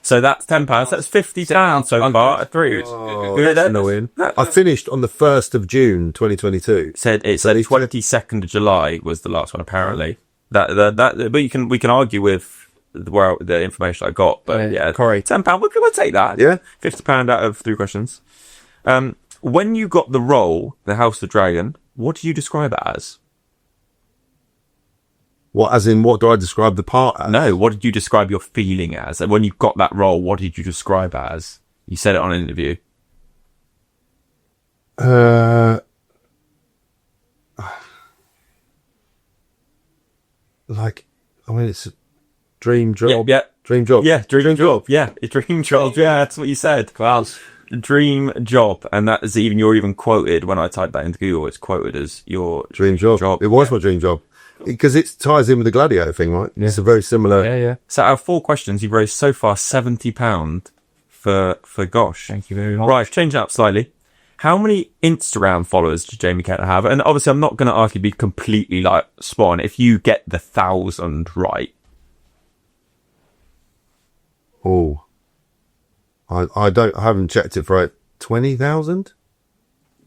So that's £10. That's £50 so far. That's annoying. I finished on the 1st of June 2022. Said it's the 22nd of July was the last one apparently. But we can argue with the information I got. But yeah, correct. £10. We'll take that. Yeah. £50 out of 3 questions. When you got the role, the House of the Dragon, what do you describe it as? What, as in, what do I describe the part as? No, what did you describe your feeling as? And when you got that role, what did you describe it as? You said it on an interview. It's a dream job. Yeah. Dream job. Yeah, dream job. Yeah, a dream job. Yeah, that's what you said. Class. Dream job. And that is you're even quoted, when I typed that into Google, it's quoted as your Dream job. It was my dream job. Because it ties in with the Gladiator thing, right? Yeah. It's a very similar... Yeah. So out of 4 questions, you've raised so far £70 for Gosh. Thank you very much. Right, change it up slightly. How many Instagram followers does Jamie Kenna have? And obviously, I'm not going to ask you to be completely like spot on. If you get the 1,000 right. Oh. I haven't checked it for like 20,000?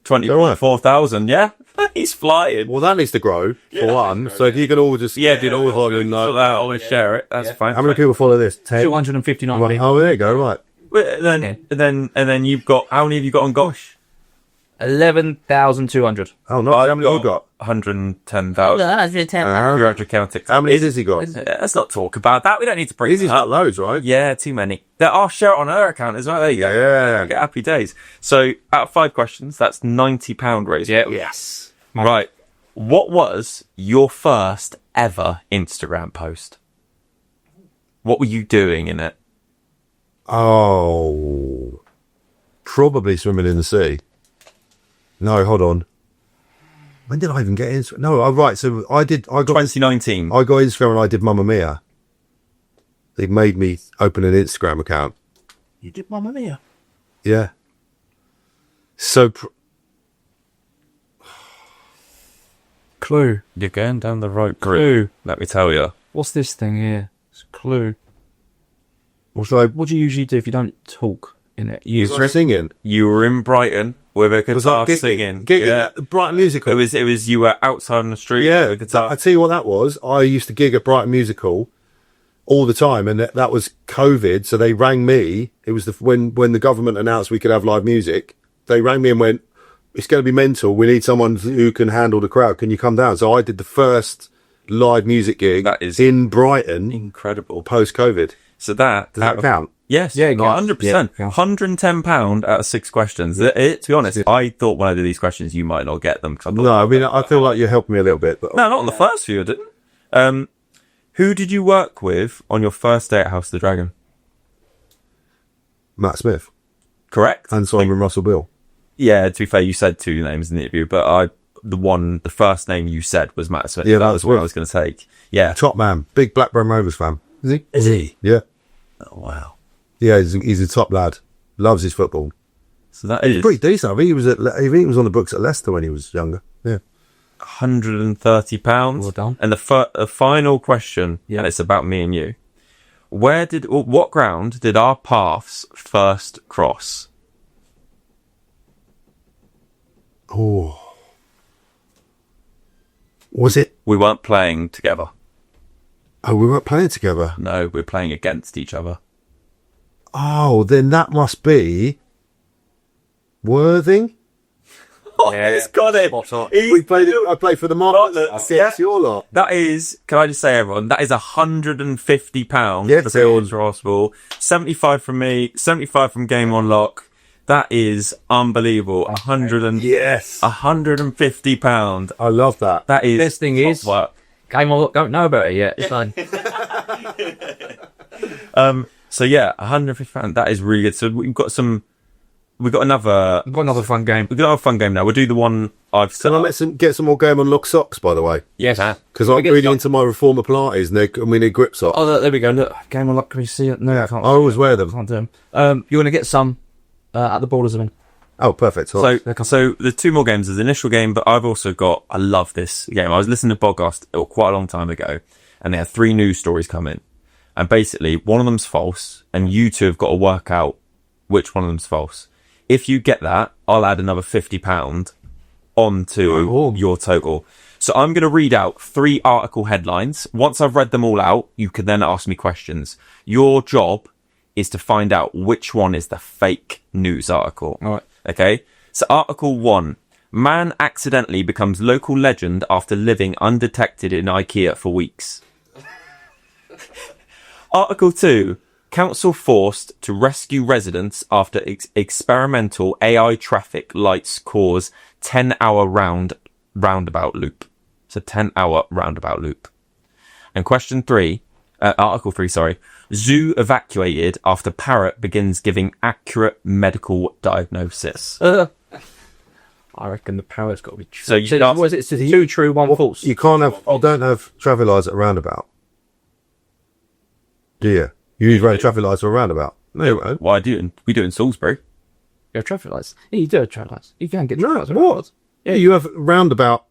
24,000, yeah? He's flying. Well, that needs to grow, for one. So if you can all just... Always share it. That's fine. How many people follow this? 10? 259 Right. people. Oh, there you go, right. And then you've got... How many have you got on Gosh? 11,200. Oh, no. How many have you got? 110,000. 110. How many has he got? Let's not talk about that. We don't need to bring Izzy's it up. got loads, right? Yeah, too many. I'll share it on her account as well. There you go. Yeah. Get happy days. So, out of 5 questions, that's £90 raised. Yeah. Yes. Right. What was your first ever Instagram post? What were you doing in it? Oh. Probably swimming in the sea. No, hold on. When did I even get Instagram? No, right. So I got 2019. I got Instagram and I did Mamma Mia. They made me open an Instagram account. You did Mamma Mia? Yeah. So Clue. You're going down the right Clue. group. Let me tell you. What's this thing here? It's Clue. what's I What do you usually do if you don't talk in it? was I singing? You were in Brighton with a guitar singing. Yeah. Brighton Musical. It was you were outside on the street. Yeah, with a guitar. I tell you what that was. I used to gig at Brighton Musical all the time, and that was COVID. So they rang me. It was when the government announced we could have live music. They rang me and went, "It's going to be mental. We need someone who can handle the crowd. Can you come down?" So I did the first live music gig That is in Brighton incredible. post COVID. So does that count? Yes, Yeah, it counts. 100%. Yeah. £110 out of 6 questions. To be honest, I thought when I did these questions, you might not get them. No, I mean, I feel like you're helping me a little bit. But No, not on the first few, I didn't. Who did you work with on your first day at House of the Dragon? Matt Smith Correct? and Simon Russell Bill. Yeah, to be fair, you said 2 names in the interview, but the first name you said was Matt Smith. Yeah, that Matt was what Smith. I was going to take. Yeah. Top man, big Blackburn Rovers fan. Is he? Is he? Yeah, Oh, wow. yeah. He's a top lad. Loves his football. So that is Pretty decent. I think he was on the books at Leicester when he was younger. Yeah. £130. Well done. And the final question, Yeah. and it's about me and you. What ground did our paths first cross? Oh. Was it? We weren't playing together. Oh, we weren't playing together. No, we're playing against each other. Oh, then that must be Worthing. Yeah, He's got it. Spot on. We played it. I played for the Marlins. I Yeah. it's your lot. That is, can I just say, everyone, that is £150 Yeah, for Phil. Bill's Rossball. 75 from me, 75 from Game on Lock. That is unbelievable. Yes. £150. I love that. That is Best thing is- top work. Game on, don't know about it yet. It's fine. So yeah, £150. That is really good. So we've got another I've got another fun game. we've got a fun game now. We'll do the one I've set Can I up. get some more Game on Lock socks, by the way? Yes. Because I'm really into my Reformer Pilates and we need grip socks. Oh, look, there we go. Look, Game on Lock. Can we see it? No, I can't. I always wear them. Can't do them. You're going to get some at the Borders event. Oh, perfect. All right. So the two more games is the initial game, but I've also got, I love this game. I was listening to a podcast quite a long time ago, and they had 3 news stories come in. And basically, one of them's false, and you two have got to work out which one of them's false. If you get that, I'll add another £50 onto your total. So I'm going to read out 3 article headlines. Once I've read them all out, you can then ask me questions. Your job is to find out which one is the fake news article. All right. Okay? So article 1. Man accidentally becomes local legend after living undetected in IKEA for weeks. Article 2. Council forced to rescue residents after experimental AI traffic lights cause 10-hour roundabout loop. It's a 10-hour roundabout loop. And question 3, article 3, sorry. Zoo evacuated after parrot begins giving accurate medical diagnosis. I reckon the parrot's got to be true. So you can't- what is it? It's 2 true, 1 false. You don't have traffic lights at a roundabout. Do you? You use traffic lights at a roundabout. No, you won't. Why we do it in Salisbury? You have traffic lights. Yeah, you do have traffic lights. You can get traffic lights. What? Yeah, you have roundabout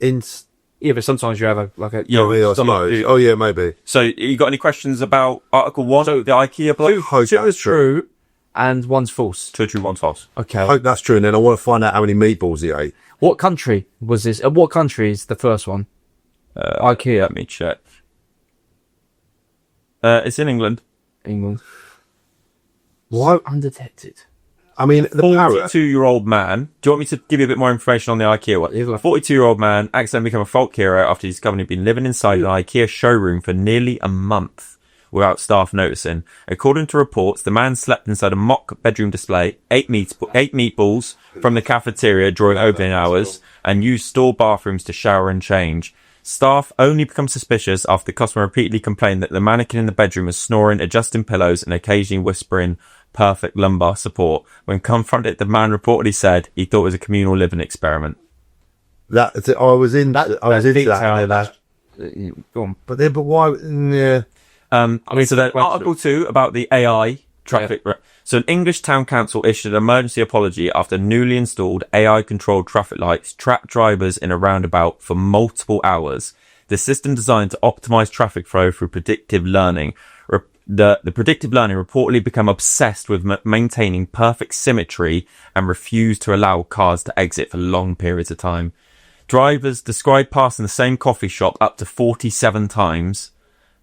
in... Yeah, but sometimes you have a Oh, yeah, I suppose. Oh, yeah, maybe. So you got any questions about article 1? So the IKEA bloke? Hope 2 that's is true and 1's false. 2 true, 1 false. Okay. I hope that's true, and then I want to find out how many meatballs he ate. What country was this? What country is the first one? IKEA. Let me check. It's in England. England. Why? Undetected. I mean, the parrot... 42-year-old man. Do you want me to give you a bit more information on the IKEA one? Yeah. A 42-year-old man accidentally became a folk hero after he discovered he'd been living inside an IKEA showroom for nearly a month without staff noticing. According to reports, the man slept inside a mock bedroom display, ate meatballs from the cafeteria during opening hours, and used store bathrooms to shower and change. Staff only become suspicious after the customer repeatedly complained that the mannequin in the bedroom was snoring, adjusting pillows, and occasionally whispering perfect lumbar support. When confronted, the man reportedly said he thought it was a communal living experiment. I was into that. Go on. But why? Yeah. So then article 2 about the AI traffic. Yeah. So an English town council issued an emergency apology after newly installed AI controlled traffic lights trapped drivers in a roundabout for multiple hours. The system designed to optimize traffic flow through predictive learning. The predictive learning reportedly became obsessed with maintaining perfect symmetry and refused to allow cars to exit for long periods of time. Drivers described passing the same coffee shop up to 47 times.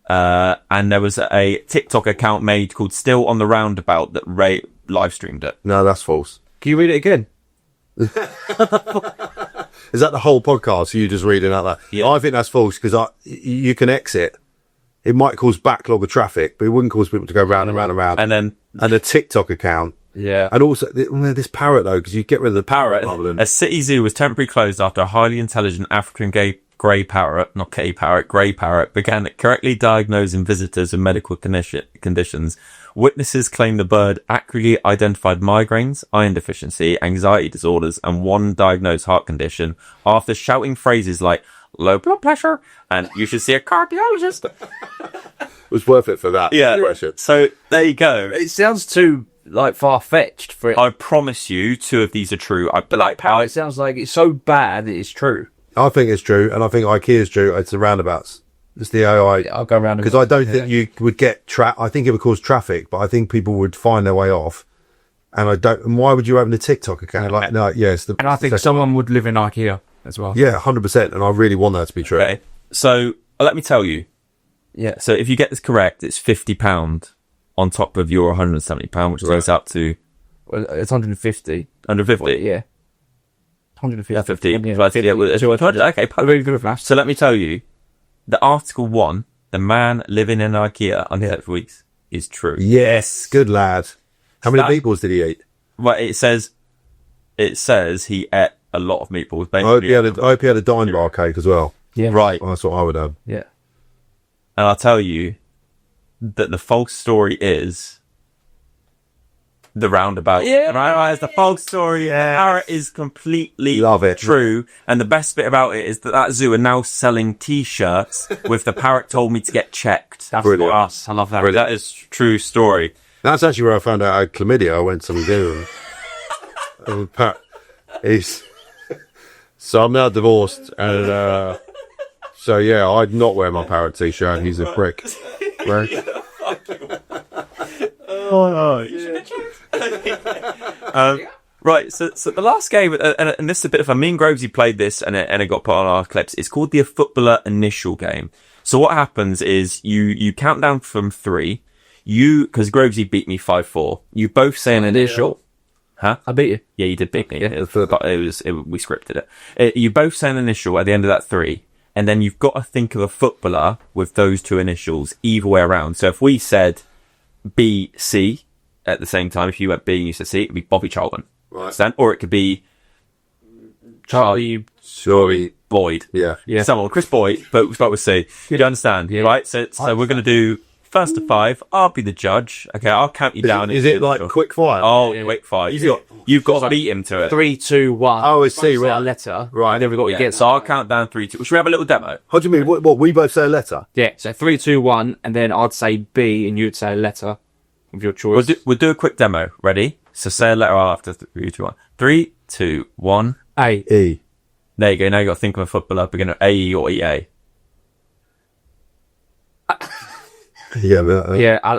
And there was a TikTok account made called Still on the Roundabout that Ray live streamed it. No, that's false. Can you read it again? Is that the whole podcast? You just reading out that? Yeah. I think that's false because you can exit. It might cause backlog of traffic, but it wouldn't cause people to go round and round and round. And a TikTok account. Yeah. And also this parrot though, because you get rid of the parrot. problem. A city zoo was temporarily closed after a highly intelligent African grey parrot, not gay parrot, grey parrot, began correctly diagnosing visitors with medical conditions. Witnesses claim the bird accurately identified migraines, iron deficiency, anxiety disorders, and one diagnosed heart condition after shouting phrases like low blood pressure and you should see a cardiologist. It was worth it for that. Yeah. Impression. So there you go. It sounds too far-fetched for it. I promise you 2 of these are true. It sounds like it's so bad that it's true. I think it's true, and I think IKEA is true. It's the roundabouts. It's the AI. I'll go around Because I don't think you would get I think it would cause traffic, but I think people would find their way off. And And why would you open a TikTok account? And I think someone would live in IKEA as well. Yeah, 100%. And I really want that to be true. Okay. So let me tell you. Yeah. So if you get this correct, it's £50 on top of your £170, which goes up to Well, it's 150. 150. Yeah. 150. Yeah, 15. Yeah, Well, yeah, well, it's 200. Okay, I'm really good with maths. so let me tell you, the Article 1, the man living in IKEA under 6 weeks, is true. Yes, good lad. How many That- meatballs did he eat? Well, it says he ate a lot of meatballs. I hope he had a dime bar cake as well. Yeah. Right. Well, that's what I would have. Yeah. And I'll tell you that the false story is the roundabout. Yeah. Right, it's the false story. Yeah. Parrot is completely Love it. true. And the best bit about it is that zoo are now selling T-shirts with the parrot told me to get checked. That's Brilliant. us. I love that. That is true story. That's actually where I found out I had chlamydia. I went to some dinner. So I'm now divorced, and so yeah, I'd not wear my parrot t-shirt. He's a prick. Right? Right, so the last game, and this is a bit of a, me and Grovesy played this, and it got put on our clips. It's called the Footballer Initial game. So what happens is you count down from 3. Because Grovesy beat me 5-4. You both say an initial. Huh? I beat you. Yeah, you did beat me. We scripted it. You both say an initial at the end of that 3, and then you've got to think of a footballer with those 2 initials either way around. So if we said BC at the same time, if you went B and you said C, it'd be Bobby Charlton. Right. Understand? Or it could be Charlie. Sorry. Boyd. Yeah. Yeah. Someone, Chris Boyd, but we start with C. Do you understand? Yeah. Right? So we're going to do first to 5. I'll be the judge. Okay, I'll count you down. Is it like quick fire? Oh, quick 5. You've got to beat him to it. 3, 2, 1. Oh, I see, Say right. a letter. Right. And then we've got to Yeah, get. so I'll count down 3, 2. Should we have a little demo? What do you mean? What? We both say a letter. Yeah. So 3, 2, 1, and then I'd say B, and you'd say a letter of your choice. We'll do a quick demo. Ready? So say a letter after 3, 2, 1. 3, 2, 1. A. E. There you go. Now you got to think of a footballer beginner AE or EA. Yeah. But, Yeah.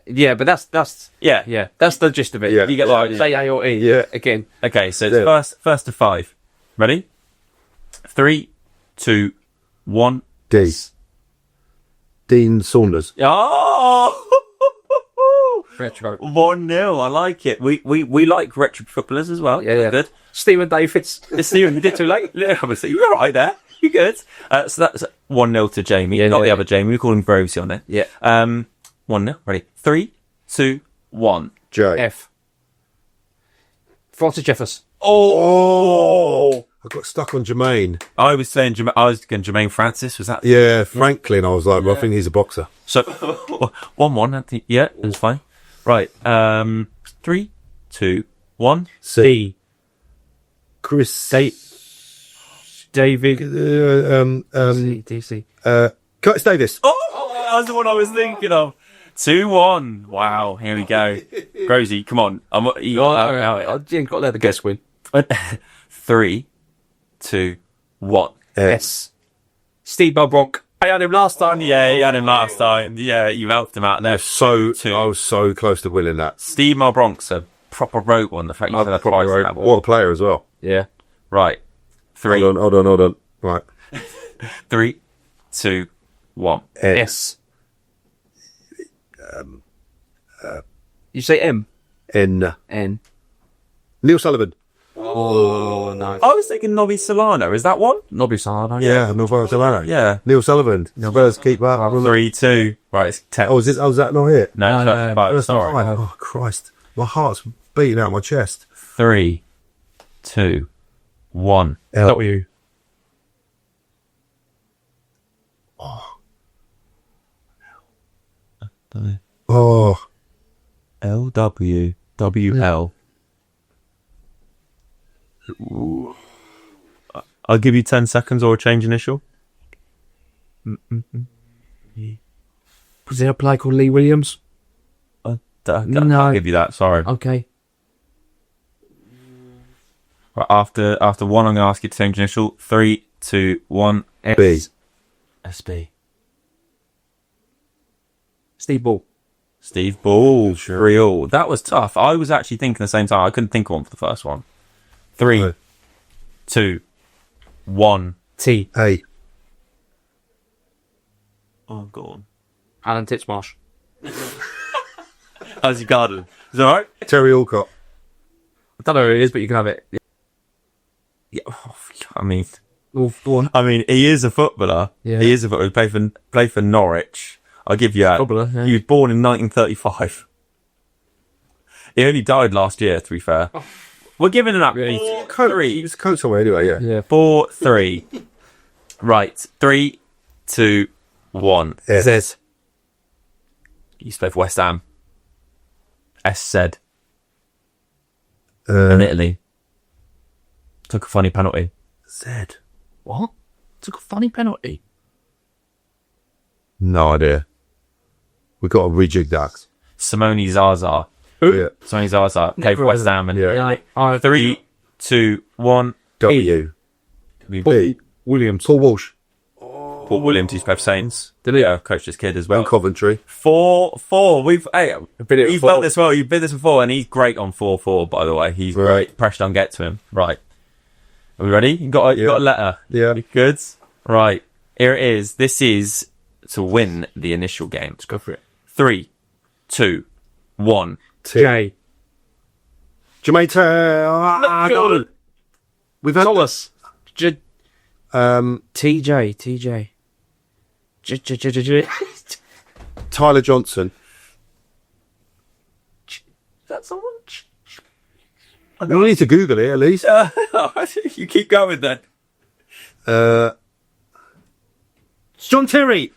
Yeah, but that's Yeah. that's the gist of it. Yeah. You get like say A or E. Yeah. Again. Okay, so it's Yeah. first to 5. Ready? 3, 2, 1. D. Dean Saunders. Oh! Retro. 1-0. I like it. We like retro footballers as well. Yeah. Good. Stephen Davids. It's Stephen, you did too late. Yeah, obviously, you're all right there. You're good. So that's 1-0 to Jamie. Yeah, Not the yeah. other Jamie. We call him Grovesy on there. Yeah. 1-0. Ready? 3, 2, 1. J. F. Francis Jeffers. Oh! I got stuck on Jermaine. I was saying Jermaine Francis. Was that? Yeah, Franklin. I was like, well, I think he's a boxer. So 1-1. I think. Yeah, that's fine. Right. 3, 2, 1. C. D. Chris. David. DC. Curtis Davis. Oh, that was the one I was thinking of. 2-1. Wow. Here we go. Grovesy, come on. I didn't got to let the guess win. 3, 2, 1. S. Steve Bobronk. I had him last time. Yeah, you had him last time. Yeah, you helped him out there. I was so close to winning that. Steve Malbronk's a proper rogue one. The fact you said that twice. That one. What a player as well. Yeah. Right. 3, Hold on. Right. 3, 2, 1. S. You say M. N. N. Neil Sullivan. Oh no. I was thinking Nobby Solano. Is that one? Nobby Solano. Yeah, Neil Sullivan. Yeah. Neil Sullivan. Brothers keep up. 3-2. Right, it's 10. Oh, is that not it? No, No, five. That's not Sorry. right. Oh, Christ. My heart's beating out my chest. 3, 2, 1. L. W. Oh. LWWL. I'll give you 10 seconds or a change initial. Was there a player called Lee Williams? No. I'll give you that. Sorry. Okay. Right, after 1, I'm going to ask you to change initial. 3, 2, 1. B. SB. Steve Ball. Steve Ball. Real. That was tough. I was actually thinking the same time. I couldn't think of one for the first one. 3, No. 2, 1. T. A. Oh, go on. Alan Titsmarsh. How's your garden? Is it alright? Terry Alcott. I don't know who it is, but you can have it. I mean, Well, go on. he is a footballer. Yeah. He is a footballer. He played for Norwich. I'll give you that. Footballer, yeah. He was born in 1935. He only died last year, to be fair. We're giving it up. Yeah, He was a coach somewhere anyway, yeah. Yeah. 4-3. Right. 3, 2, 1. Yes. Zed. He used to play for West Ham. S said. In Italy. Took a funny penalty. Zed. What? Took a funny penalty. No idea. We've got to rejig that. Simone Zaza. Yeah. Simone Zaza. Played for West Ham. And Yeah. 3, 2, 1. W. B. Williams. Paul Walsh. Paul Williams used to play for Saints. Did he? Yeah, coached his kid as well. And Coventry. 4-4. We've been at felt this well. You've been this before, and he's great on 4-4. By the way, he's Right. great. Pressure don't get to him. Right. Are we ready? You got a letter. Yeah. You good? Right. Here it is. This is to win the initial game. Let's go for it. 3, 2, 1. J. Jermaine Taylor. We've had Thomas. TJ. Tyler Johnson. That's someone. You need to Google it at least. You keep going then. John Terry.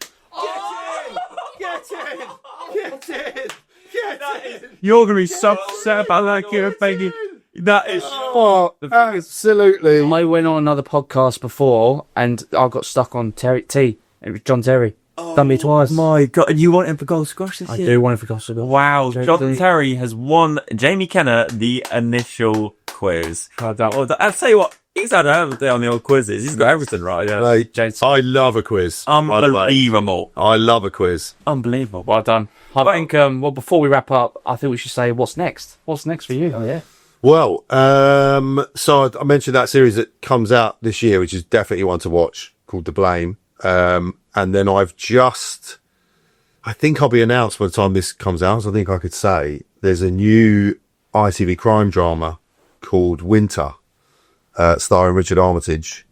You're gonna be so upset about that, Kieran Baby. That is. Oh, absolutely. I went on another podcast before and I got stuck on Terry T. It was John Terry. Done me twice. My God, and you want him for goal squash this I year? do want it for gossip. Wow, Terry John T. Terry has won Jamie Kenna the initial quiz. I don't. I'll tell you what, he's had a day on the old quizzes. He's got everything right. Yeah. Mate, James. I love a quiz. Unbelievable. I love a quiz. Unbelievable. Well done. I think, well, before we wrap up, I think we should say what's next. What's next for you? Oh, yeah. Well, so I mentioned that series that comes out this year, which is definitely one to watch, called The Blame. And then I think I'll be announced by the time this comes out, so I think I could say there's a new ITV crime drama called Winter, starring Richard Armitage,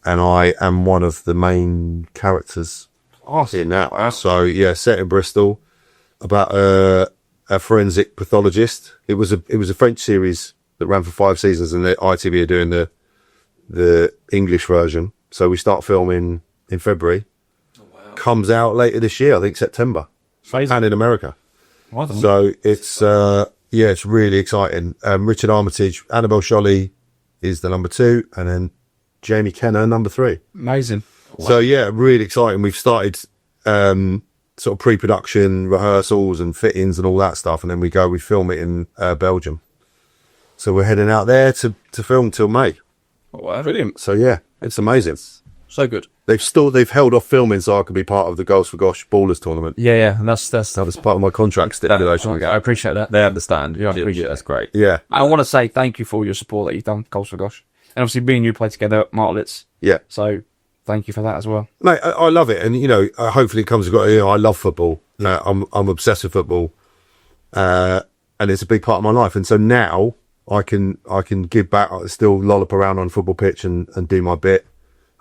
and I am one of the main characters in that. So yeah, set in Bristol, about a forensic pathologist. It was a French series that ran for 5 seasons, and the ITV are doing the English version. So we start filming in February. Comes out later this year, I think September, and in America. So it's it's really exciting. Richard Armitage, Annabelle Sholly is the number 2, and then Jamie Kenna number 3. Amazing. So yeah, really exciting. We've started sort of pre-production rehearsals and fittings and all that stuff, and then we film it in Belgium. So we're heading out there to film till May. Wow, brilliant. So yeah, it's amazing. So good. They've held off filming so I can be part of the Goals for Gosh Ballers tournament. Yeah, and that's That was part of my contract stipulation. I appreciate that. They understand. Yeah, I appreciate That's great. Yeah, I want to say thank you for all your support that you've done, Goals for Gosh. And obviously, me and you play together at Martlets. yeah. So thank you for that as well. Mate, I love it, and hopefully it comes. I love football. I'm obsessed with football, and it's a big part of my life. And so now I can give back. I still lollop around on a football pitch and do my bit.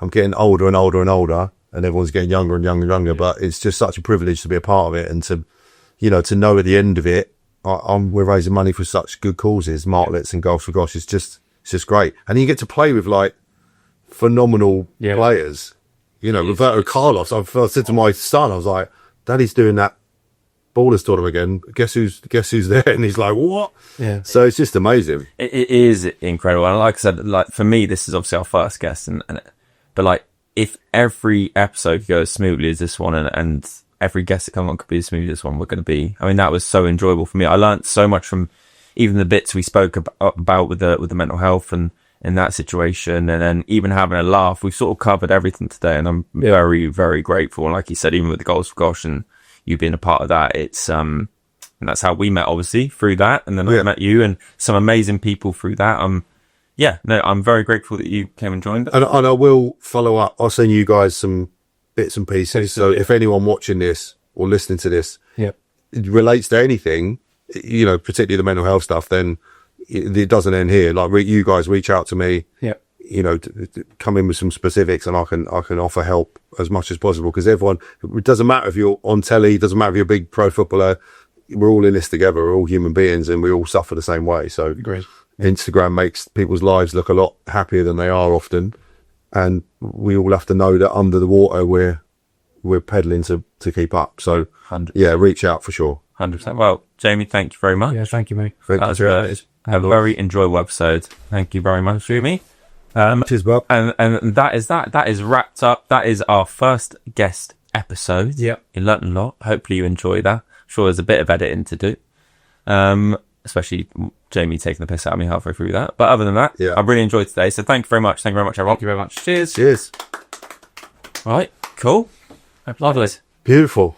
I'm getting older and older and older, and everyone's getting younger and younger and younger. But it's just such a privilege to be a part of it, and to know at the end of it, we're raising money for such good causes. Martlets and Goals for Gosh is just great, and you get to play with like phenomenal players. Roberto Carlos. I said to my son, I was like, "Daddy's doing that Ballers tournament again. Guess who's there?" And he's like, "What?" Yeah. So it's just amazing. It is incredible. And like I said, like for me, this is obviously our first guest, but like if every episode goes smoothly as this one, and every guest that comes on could be as smooth as this one, we're going to be. I mean, that was so enjoyable for me. I learned so much from even the bits we spoke about with the mental health and in that situation, and then even having a laugh. We've sort of covered everything today, and I'm very, very grateful. And like you said, even with the Goals for Gosh and you being a part of that, it's and that's how we met, obviously, through that, and then I met you and some amazing people through that. I'm very grateful that you came and joined us. And I will follow up. I'll send you guys some bits and pieces. So if anyone watching this or listening to this it relates to anything, particularly the mental health stuff, then it doesn't end here. Like you guys reach out to me. Yeah. come in with some specifics, and I can offer help as much as possible, because everyone, it doesn't matter if you're on telly, it doesn't matter if you're a big pro footballer, we're all in this together, we're all human beings, and we all suffer the same way. So Agreed. Instagram makes people's lives look a lot happier than they are often, and we all have to know that under the water we're pedaling to keep up. So 100%. yeah, reach out for sure. 100%. Well, Jamie, thank you very much. Yeah, thank you, mate. That was a very enjoyable episode. Thank you very much, Jamie. Cheers, Bob. And that is wrapped up. That is our first guest episode. Yep. You learnt a lot. Hopefully you enjoyed that. Sure, there's a bit of editing to do, especially Jamie taking the piss out of me halfway through that. But other than that, yeah, I really enjoyed today. So thank you very much. Thank you very much, everyone. Thank you very much. Cheers. Cheers. All right. Cool. Lovely. Beautiful.